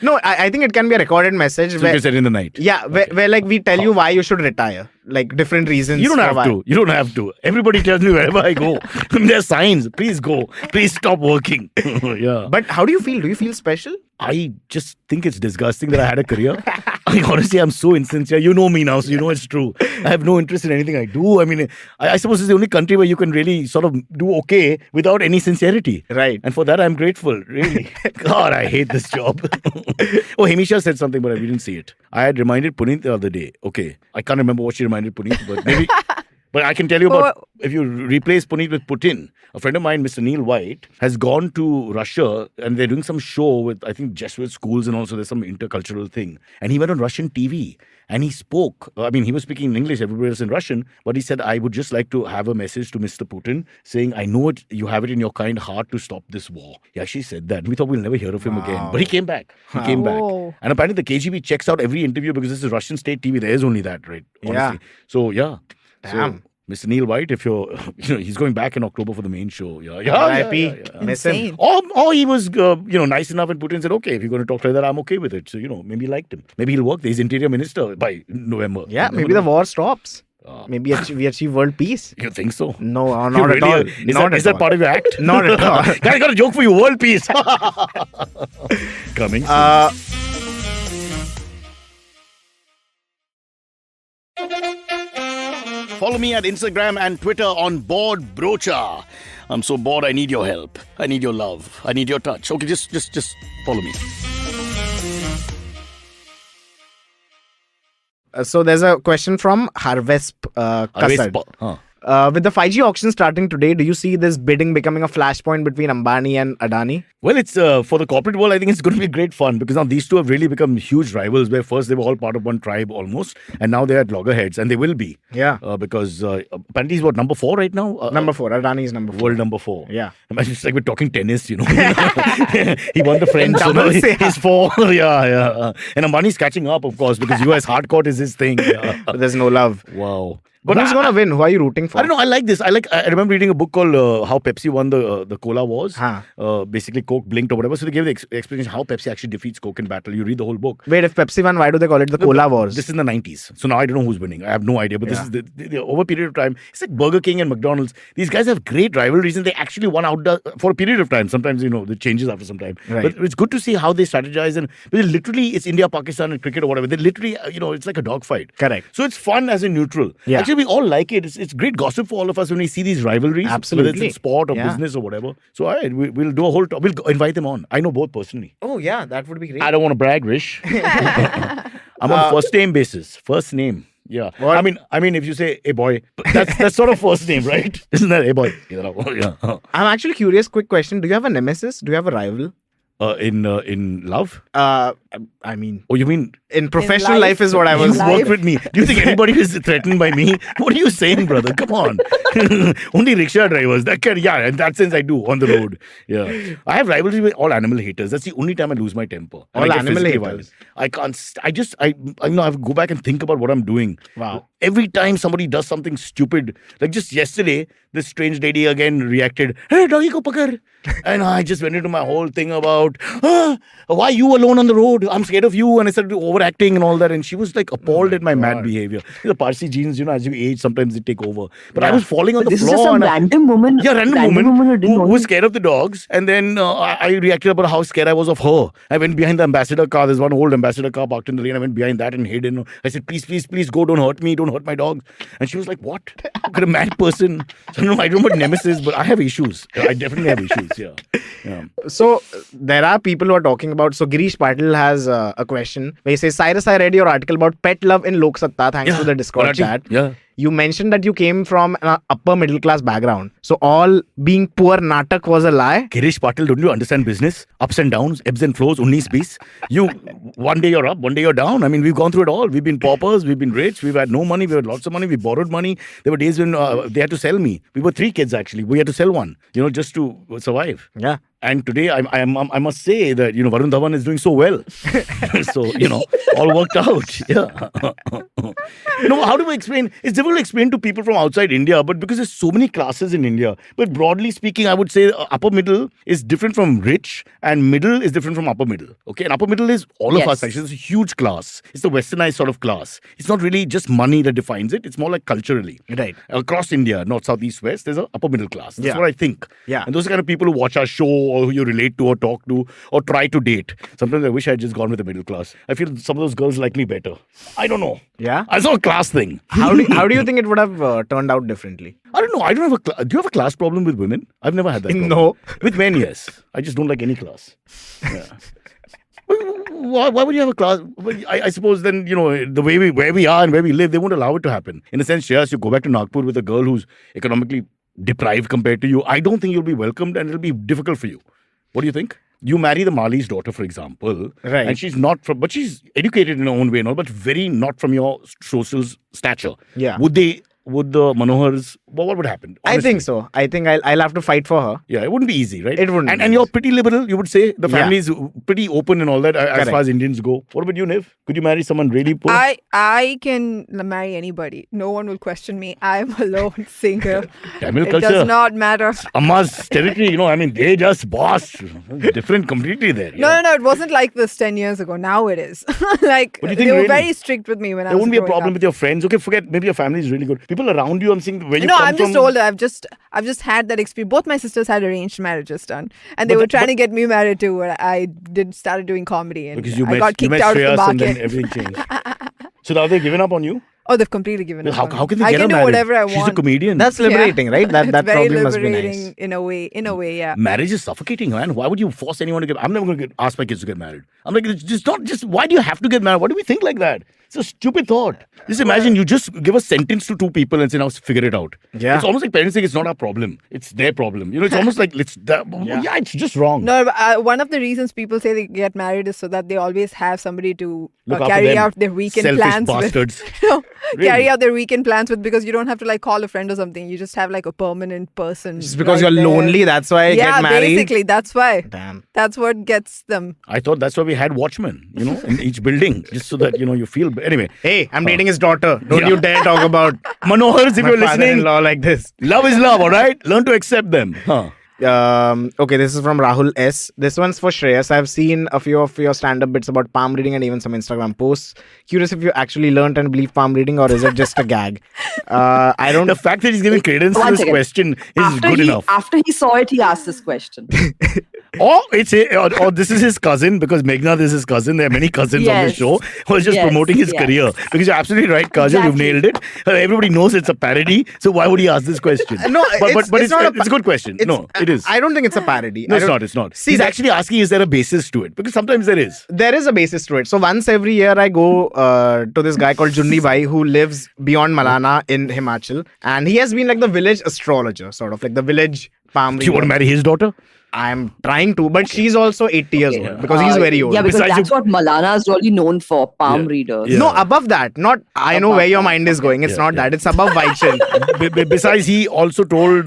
No, I think it can be a recorded message. So you where, can send in the night. yeah, where like we tell you why you should retire, like different reasons. You don't for have why. to. You don't have to. Everybody tells me wherever I go. There's signs. Please go. Please stop working. Yeah. But how do you feel? Do you feel special? I just think it's disgusting that I had a career. I mean, honestly, I'm so insincere. You know me now, so you know it's true. I have no interest in anything I do. I mean, I suppose it's the only country where you can really sort of do okay without any sincerity. Right. And for that, I'm grateful. Really. God, I hate this job. Oh, Hamisha said something, but we didn't see it. I had reminded Puneet the other day. Okay. I can't remember what she reminded Puneet, but maybe... But I can tell you about, if you replace Puneet with Putin, a friend of mine, Mr. Neil White, has gone to Russia and they're doing some show with, I think, Jesuit schools and also there's some intercultural thing. And he went on Russian TV and he spoke. I mean, he was speaking in English, everybody else in Russian, but he said, I would just like to have a message to Mr. Putin saying, I know it, you have it in your kind heart to stop this war. He actually said that. We thought we'll never hear of him again. But he came back. He came back. Whoa. And apparently the KGB checks out every interview because this is Russian state TV. There is only that, right? Honestly. So, yeah. Damn. So, Mr. Neil White, if you're, he's going back in October for the main show. Yeah. R.I.P. Miss him. Insane. Or he was, nice enough and Putin said, okay, if you're going to talk like that, I'm okay with it. So, maybe he liked him. Maybe he'll work there. He's interior minister by November. Yeah, You never maybe the know. war stops. Maybe we achieve world peace. You think so? No, You not at all. Is Not that at all. part of your act? Not at all. Guys, I got a joke for you. World peace. Coming soon. Follow me at Instagram and Twitter on Bored Brocha. I'm so bored, I need your help. I need your love. I need your touch. Okay, just follow me. So there's a question from Harvesp Kasad. Huh. With the 5G auction starting today, do you see this bidding becoming a flashpoint between Ambani and Adani? Well, it's for the corporate world, I think it's going to be great fun because now these two have really become huge rivals where first they were all part of one tribe almost and now they're at loggerheads and they will be. Yeah. Because apparently he's number 4 right now? Number 4. Adani is number 4. World number 4. Yeah. Imagine it's like we're talking tennis, He won the French. So now doubles, yeah. he's 4. Yeah. And Ambani's catching up, of course, because US hardcourt is his thing. Yeah. But there's no love. Wow. But who's going to win? Who are you rooting for? I don't know. I like this. I remember reading a book called How Pepsi Won the Cola Wars. Basically, Coke blinked or whatever. So they gave the explanation how Pepsi actually defeats Coke in battle. You read the whole book. Wait, if Pepsi won, why do they call it the Cola Wars? This is in the 90s. So now I don't know who's winning. I have no idea. But this is the over a period of time. It's like Burger King and McDonald's. These guys have great rivalries and they actually won out for a period of time. Sometimes, it changes after some time. Right. But it's good to see how they strategize. And literally, it's India, Pakistan and cricket or whatever. They literally, it's like a dogfight. Correct. So it's fun as a neutral. Yeah. Actually, we all like it. It's great gossip for all of us when we see these rivalries. Absolutely. Whether it's in sport or business or whatever. So all right, we'll do a whole talk. We'll invite them on. I know both personally. Oh, yeah, that would be great. I don't want to brag, Rish. I'm on first name basis. First name. Yeah. What? I mean, if you say, hey boy, that's sort of first name, right? Isn't that, hey boy? Yeah. I'm actually curious, quick question. Do you have a nemesis? Do you have a rival? In love? I mean, Oh, you mean in professional life. life is what I you was. life. work with me? Do you think anybody is threatened by me? What are you saying, brother? Come on. Only rickshaw drivers. Yeah, in that sense I do on the road. Yeah. I have rivalry with all animal haters. That's the only time I lose my temper. And All I get animal physically haters? violent. I have to go back and think about what I'm doing. Wow. Every time somebody does something stupid, like just yesterday, this strange lady again reacted, hey, doggy ko pakar. And I just went into my whole thing about, why you alone on the road? I'm scared of you. And I started overacting and all that. And she was like appalled at my mad behavior. The Parsi genes, as you age, sometimes they take over. But I was falling on the This is floor. just some and random woman. yeah, random woman who didn't who know was you. scared of the dogs. And then I reacted about how scared I was of her. I went behind the ambassador car. There's one old ambassador car parked in the lane. I went behind that and hid. And I said, please go. Don't hurt me. Don't hurt my dogs. And she was like, what? Look at a mad person. So no, I don't know what nemesis, but I have issues. I definitely have issues. Yeah. So there are people who are talking about. So Girish Patil has a question where he says, Cyrus, I read your article about pet love in Lok Satta. Thanks to the Discord Karate. chat. Yeah. You mentioned that you came from an upper middle class background. So all being poor natak was a lie. Girish Patil, don't you understand business? Ups and downs, ebbs and flows, 19-20. You, one day you're up, one day you're down. I mean, we've gone through it all. We've been paupers, we've been rich, we've had no money, we had lots of money, we borrowed money. There were days when they had to sell me. We were 3 kids actually. We had to sell one, just to survive. Yeah. And today, I must say that, Varun Dhawan is doing so well. So, all worked out. Yeah. How do I explain? It's difficult to explain to people from outside India, but because there's so many classes in India. But broadly speaking, I would say upper middle is different from rich and middle is different from upper middle. Okay. And upper middle is all of us actually. It's a huge class. It's the westernized sort of class. It's not really just money that defines it. It's more like culturally. Right. Across India, north, south, east, west, there's an upper middle class. That's what I think. Yeah. And those are kind of people who watch our show or who you relate to or talk to or try to date. Sometimes I wish I had just gone with the middle class. I feel some of those girls like me better. I don't know. Yeah. I saw a class thing. How do you think it would have turned out differently? I don't know. I don't have do you have a class problem with women? I've never had that problem. No. With men, yes. I just don't like any class. Yeah. Why would you have a class? I suppose then, the way where we are and where we live, they won't allow it to happen. In a sense, Shreyas, you go back to Nagpur with a girl who's economically deprived compared to you. I don't think you'll be welcomed and it'll be difficult for you. What do you think? You marry the Mali's daughter, for example, right? And she's not from, but she's educated in her own way, but very not from your social stature. Yeah. Would the Manohars, what would happen? Honestly? I think so. I think I'll have to fight for her. Yeah, it wouldn't be easy, right? It wouldn't. And you're pretty liberal, you would say. The family is pretty open and all that as Correct. far as Indians go. What about you, Niv? Could you marry someone really poor? I can marry anybody. No one will question me. I'm alone, single. Tamil It culture. does not matter. Amma's territory, they just boss. Different completely there. Yeah. No. It wasn't like this 10 years ago. Now it is. What do you think, they were really? very strict with me when I There was won't be a growing problem up. with your friends. Okay, forget. Maybe your family is really good. People around you, I'm saying where you No, come I'm just from. older. I've just had that experience. Both my sisters had arranged marriages done, and they were trying to get me married too. When I started doing comedy, and Because you I met, got you kicked met out of the Shreyas and then market. everything changed. So now they've given up on you? Oh, they've completely given up. How on can me. they I get her can do married? whatever I She's want. a comedian. That's liberating, right? That It's very probably must be liberating nice. in a way. Yeah. Marriage is suffocating, man. Why would you force anyone to get? I'm never going to ask my kids to get married. I'm like, it's just not just. Why do you have to get married? Why do we think like that? It's a stupid thought. Just imagine you just give a sentence to 2 people and say, now figure it out. Yeah. It's almost like parents saying it's not our problem. It's their problem. It's almost like it's it's just wrong. No, but, one of the reasons people say they get married is so that they always have somebody to Look after carry them. out their weekend Selfish plans bastards. with. No, Really? carry out their weekend plans with, because you don't have to call a friend or something. You just have a permanent person. Just because right you're there. lonely, that's why you Yeah, get married. basically, that's why. Damn. That's what gets them. I thought that's why we had watchmen, in each building, just so that, you feel. Anyway, Hey, I'm dating his daughter. Don't Yeah. you dare talk about Manohars, if my you're listening, father-in-law like this. love is love, all right? Learn to accept them. Huh. Okay, this is from Rahul S. This one's for Shreyas. I've seen a few of your stand-up bits about palm reading and even some Instagram posts. Curious if you actually learnt and believe palm reading, or is it just a gag? I don't. The fact that he's giving credence to One this second. question is good enough. After he saw it, he asked this question. Or this is his cousin, because Meghnad is his cousin. There are many cousins on the Yes. show who are just Yes, promoting his yes. career. Because you're absolutely right, Kajol, you've Exactly. nailed it. Everybody knows it's a parody, so why would he ask this question? No, but it's not it's a good question. No, it is. I don't think it's a parody. No, it's not. See, He's actually asking, is there a basis to it? Because sometimes there is. There is a basis to it. So once every year I go to this guy called Junni Bhai who lives beyond Malana in Himachal, and he has been like the village astrologer, sort of like the village palm Do you want to reader. marry his daughter? I'm trying to, but she's also 80 years old because he's very old. Yeah, because Besides that's what Malana is really known for, palm readers. Yeah. No, above that. Not, I know Above where your that. mind is going. It's not yeah. that. It's above Vaichan. Besides, he also told,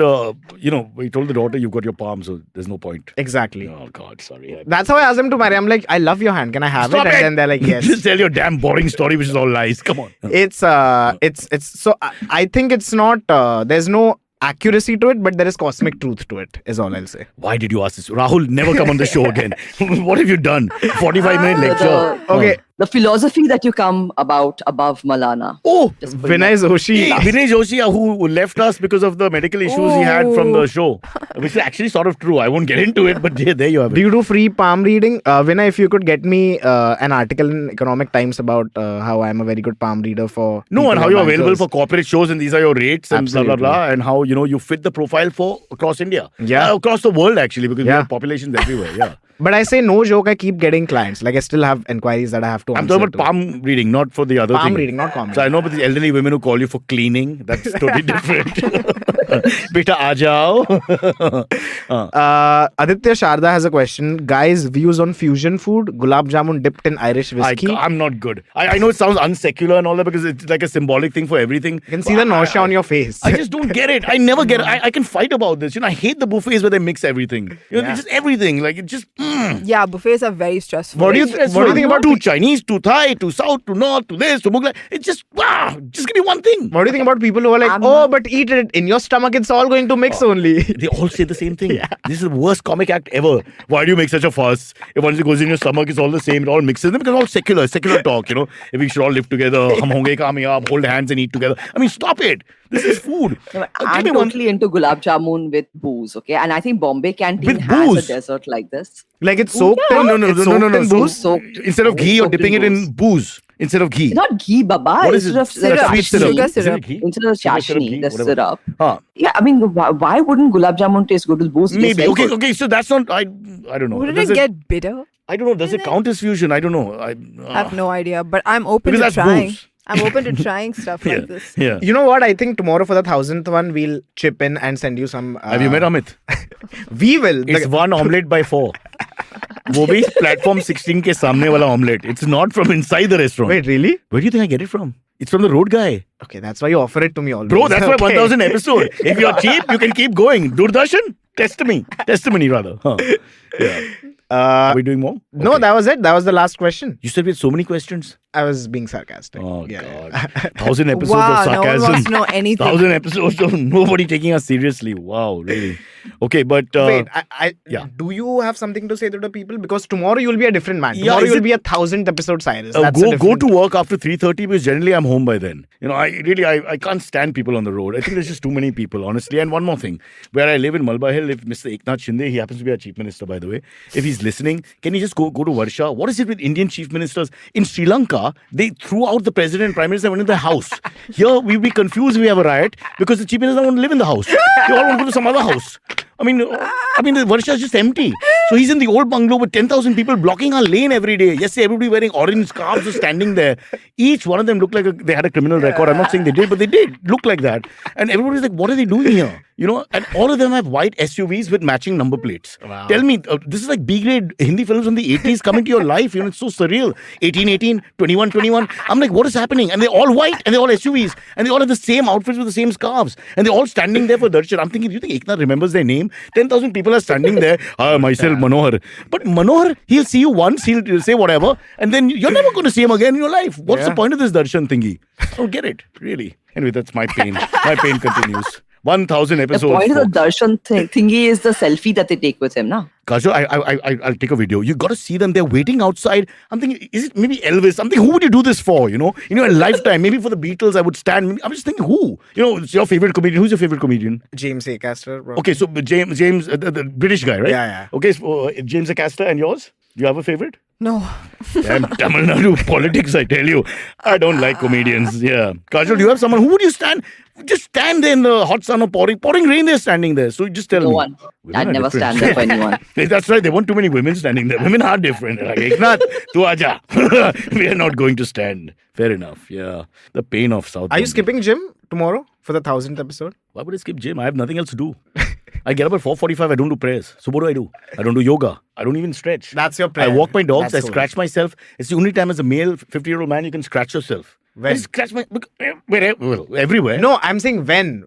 he told the daughter, you've got your palm, so there's no point. Exactly. Oh, God, sorry. That's how I asked them to marry. I'm like, I love your hand. Can I have Stop it? And then they're like, yes. Just tell your damn boring story, which is all lies. Come on. It's so I think it's not, there's no accuracy to it, but there is cosmic truth to it, is all I'll say. Why did you ask this? Rahul, never come on the show again. What have you done? 45-minute lecture. Okay. The philosophy that you come about above Malana. Oh, Just putting Vinay Joshi. Vinay Joshi, who left us because of the medical issues he had from the show, which is actually sort of true. I won't get into it, but there you have Do it. you do free palm reading? Vinay, if you could get me an article in Economic Times about how I'm a very good palm reader for... No, and people how or you're available bankers. for corporate shows, and these are your rates, and blah, blah, Absolutely. blah, and how, you fit the profile for across India. Yeah. Across the world, actually, because we Yeah. have populations everywhere. Yeah. But I say no joke, I keep getting clients. Like I still have inquiries that I have to I'm answer talking about to. palm reading, not for the other thing. Palm reading, not palm So I know about the elderly women who call you for cleaning. That's totally different. Beta, aa jao. Aditya Sharda has a question. Guys, views on fusion food, gulab jamun dipped in Irish whiskey. I'm not good. I know it sounds unsecular and all that because it's like a symbolic thing for everything. You can see the nausea on your face. I just don't get it. I never get it. I can fight about this. I hate the buffets where they mix everything. Yeah. Just everything. Like it just. Yeah, buffets are very stressful. What do you think about to Chinese, to Thai, to South, to North, to this, to Mughlai? It's just just give me one thing. What do you think about people who are like, but eat it in your stomach, it's all going to mix only. They all say the same thing. This is the worst comic act ever. Why do you make such a fuss? If once it goes in your stomach, it's all the same. It all mixes. Because it's all secular talk. If we should all live together, hum honge kamyab, hold hands and eat together. I mean, stop it. This is food. I'm totally into gulab jamun with booze, okay? And I think Bombay Canteen With has booze? a dessert like this. Like it's soaked in, No. it's soaked in So, booze. Soaked- instead of ghee, you're soaked in dipping it in booze. Instead of ghee. Not ghee, baba. What is it? Instead of Syrup. Sweet syrup. Sugar Is it syrup. ghee? Instead of Sugar syrup, chashni, ghee, the whatever. syrup. Huh. Yeah, I mean, why wouldn't gulab jamun taste good with booze? It tastes Maybe. very Okay, good. okay. So that's not. I don't know. Wouldn't Does it get bitter? I don't know. Does it count as fusion? I don't know. I have no idea, but I'm open Because to that's trying. booze. I'm open to trying stuff like this. Yeah. You know what? I think tomorrow for the 1,000th one, we'll chip in and send you some. Have you met Amit? We will. It's one omelette by 4. वो भी platform 16 के सामने वाला omelette. It's not from inside the restaurant. Wait, really? Where do you think I get it from? It's from the road guy. Okay, that's why you offer it to me always. Bro, that's why Okay. 1000 episode. If you're cheap, you can keep going. Doordarshan? Testimony rather. Huh. Yeah. Are we doing more? No, Okay. that was it. That was the last question. You said we had so many questions. I was being sarcastic. Oh, Yeah. God. 1000 episodes Wow, of no one sarcasm. wants to know anything. 1000 episodes of nobody taking us seriously. Wow, really. Okay, but... Wait, yeah. do you have something to say to the people? Because tomorrow you'll be a different man. Yeah, Tomorrow is you'll it- be a 1,000th episode Cyrus. That's a go different... to work after 3:30 because generally I'm home by then. I can't stand people on the road. I think there's just too many people, honestly. And one more thing, where I live in Malba Hill, if Mr. Eknath Shinde, he happens to be our chief minister, by the way, if he's listening, can he just go to Varsha? What is it with Indian chief ministers? In Sri Lanka, they threw out the president and prime minister and went in the house. Here, we'd be confused if we have a riot because the chief minister doesn't want to live in the house. They all want to go to some other house. I mean, the Varsha is just empty. So he's in the old bungalow with 10,000 people blocking our lane every day. Yesterday, everybody wearing orange scarves just standing there. Each one of them looked like they had a criminal record. I'm not saying they did, but they did look like that. And everybody's like, what are they doing here? And all of them have white SUVs with matching number plates. Wow. Tell me, this is like B-grade Hindi films from the 80s coming to your life. It's so surreal. 1818, 2121. I'm like, what is happening? And they're all white and they're all SUVs. And they all have the same outfits with the same scarves. And they're all standing there for darshan. I'm thinking, do you think Eknath remembers their name? 10,000 people are standing there. Myself, Manohar. But Manohar, he'll see you once, he'll say whatever. And then you're never going to see him again in your life. What's the point of this darshan thingy? I don't get it, really. Anyway, that's my pain. My pain continues. 1,000 The episodes. point of the folks. darshan thingy is the selfie that they take with him, na? Kajol, I'll take a video. You got to see them. They're waiting outside. I'm thinking, is it maybe Elvis? I'm thinking, who would you do this for? In a lifetime. Maybe for the Beatles, I would stand. I'm just thinking, who? It's your favorite comedian. Who's your favorite comedian? James Acaster. Bro. Okay, so James, the British guy, right? Yeah. Okay, so James Acaster, and yours? Do you have a favorite? No. Damn Tamil Nadu politics, I tell you. I don't like comedians. Yeah. Kajol, do you have someone? Who would you stand? Just stand there in the hot sun or pouring rain. They're standing there. So just tell me. No one. Women I'd are never different. stand there for anyone. That's right. There weren't too many women standing there. Women are different. They're like, Eknath, tu aja. We are not going to stand. Fair enough. Yeah. The pain of South. Are you Bombay. skipping gym tomorrow for the 1,000th episode? Why would I skip gym? I have nothing else to do. I get up at 4:45. I don't do prayers. So what do? I don't do yoga. I don't even stretch. That's your I prayer. walk my dogs. That's I cool. scratch myself. It's the only time as a male 50-year-old man you can scratch yourself. When? I scratch everywhere. No, I'm saying when.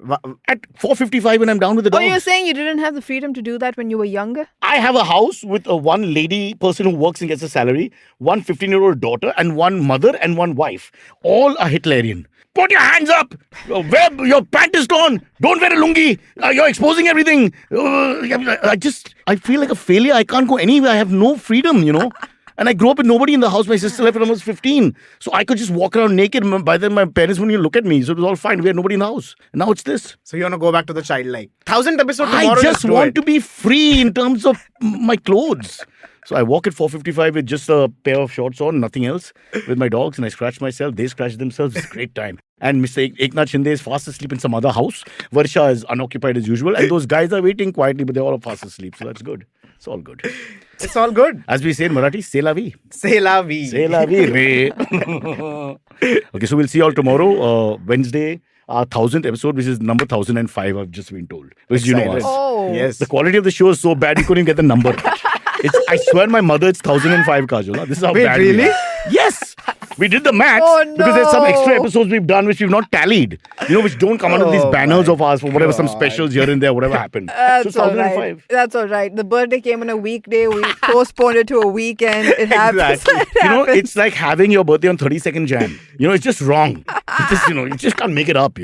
At 4:55 when I'm down with the Oh, dogs. you're saying you didn't have the freedom to do that when you were younger? I have a house with one lady person who works and gets a salary, one 15-year-old daughter, and one mother and one wife. All are Hitlerian. Put your hands up! Your pant is torn! Don't wear a lungi! You're exposing everything! I feel like a failure. I can't go anywhere. I have no freedom, And I grew up with nobody in the house. My sister left when I was 15. So I could just walk around naked. By then, my parents wouldn't even look at me. So it was all fine. We had nobody in the house. And now it's this. So you want to go back to the childlike. 1,000th episode tomorrow. I just want it. to be free in terms of my clothes. So I walk at 4:55 with just a pair of shorts on, nothing else, with my dogs, and I scratch myself. They scratch themselves. It's a great time. And Mr. Eknath Shinde is fast asleep in some other house. Varsha is unoccupied as usual. And those guys are waiting quietly, but they're all fast asleep. So that's good. It's all good. It's all good. As we say in Marathi, c'est la vie. C'est la vie. C'est la vie, re. Okay, so we'll see you all tomorrow, Wednesday, our 1,000th episode, which is number 1,005, I've just been told. Because you know Excited. us. Oh. Yes. The quality of the show is so bad, you couldn't even get the number. I swear my mother, it's 1,005, Kajol. This is how Wait, bad we really? are. Yes. We did the maths Oh, because there's some no. extra episodes we've done which we've not tallied. Which don't come under these Oh, banners my of ours for whatever, some God. specials here and there, whatever happened. That's so all 1,005. right. That's all right. The birthday came on a weekday. We postponed it to a weekend. It happens. Exactly. It happens. It's like having your birthday on 32nd Jan. It's just wrong. You just can't make it up,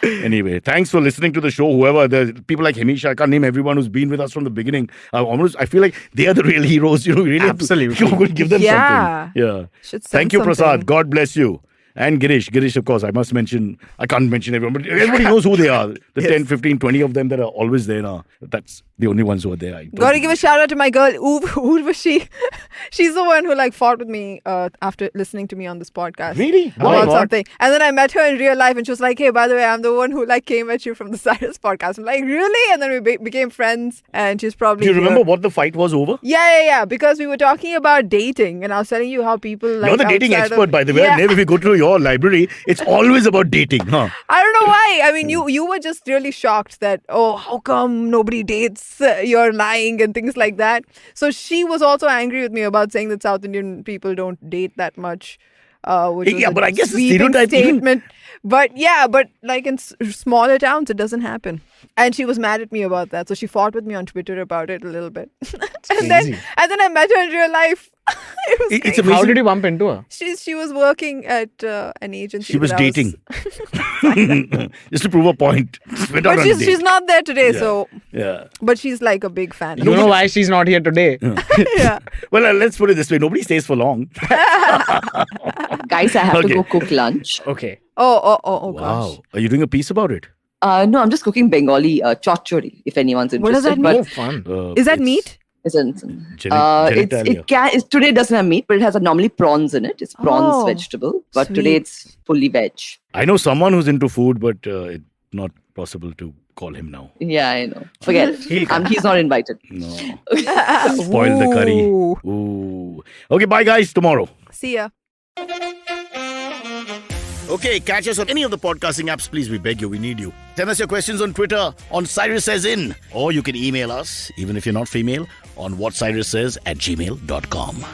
Anyway, thanks for listening to the show. Whoever, the people like Hemish, I can't name everyone who's been with us from the beginning. I feel like they are the real heroes. You really Absolutely. have to give them Yeah. something. Yeah. Should send Thank you, something. Prasad. God bless you. And Girish, of course, I can't mention everyone, but everybody knows who they are. The 10, 15, 20 of them that are always there now. That's the only ones who are there. Gotta give a shout out to my girl, Urvashi. She's the one who fought with me after listening to me on this podcast. Really? About Why? something. And then I met her in real life and she was like, hey, by the way, I'm the one who came at you from the Cyrus podcast. I'm like, really? And then we became friends and she's probably Do you remember here. what the fight was over? Yeah. Because we were talking about dating and I was telling you how people You're the dating outside expert, of- by the way. Yeah. And if you go to your library, it's always about dating, huh? I don't know why. I mean, you were just really shocked that, how come nobody dates? You're lying and things like that. So she was also angry with me about saying that South Indian people don't date that much. Which was Yeah, a but I guess the sweeping stereotype even- statement. But in smaller towns, it doesn't happen. And she was mad at me about that. So she fought with me on Twitter about it a little bit. and then I met her in real life. It was It's crazy. amazing. How did you bump into her? She was working at an agency. She was that I dating. Just to prove a point. Went out But on a date. she's not there today, Yeah. so. Yeah. But she's like a big fan. You know why she's not here today? Yeah. Well, let's put it this way. Nobody stays for long. Guys, I have Okay. to go cook lunch. Okay. Oh gosh. Wow. Are you doing a piece about it? No, I'm just cooking Bengali chochori, if anyone's interested. What does that mean? But Oh, fun. Is that it's meat? isn't. genitalia. Today doesn't have meat, but it has normally prawns in it. It's prawns Oh, vegetable, but sweet. today it's fully veg. I know someone who's into food, but it's not possible to call him now. Yeah, I know. Forget it. He's not invited. No. Spoil the curry. Ooh. Ooh. Okay, bye guys. Tomorrow. See ya. Okay, catch us on any of the podcasting apps. Please, we beg you. We need you. Send us your questions on Twitter on Cyrus Says In. Or you can email us, even if you're not female, on whatcyrussays@gmail.com.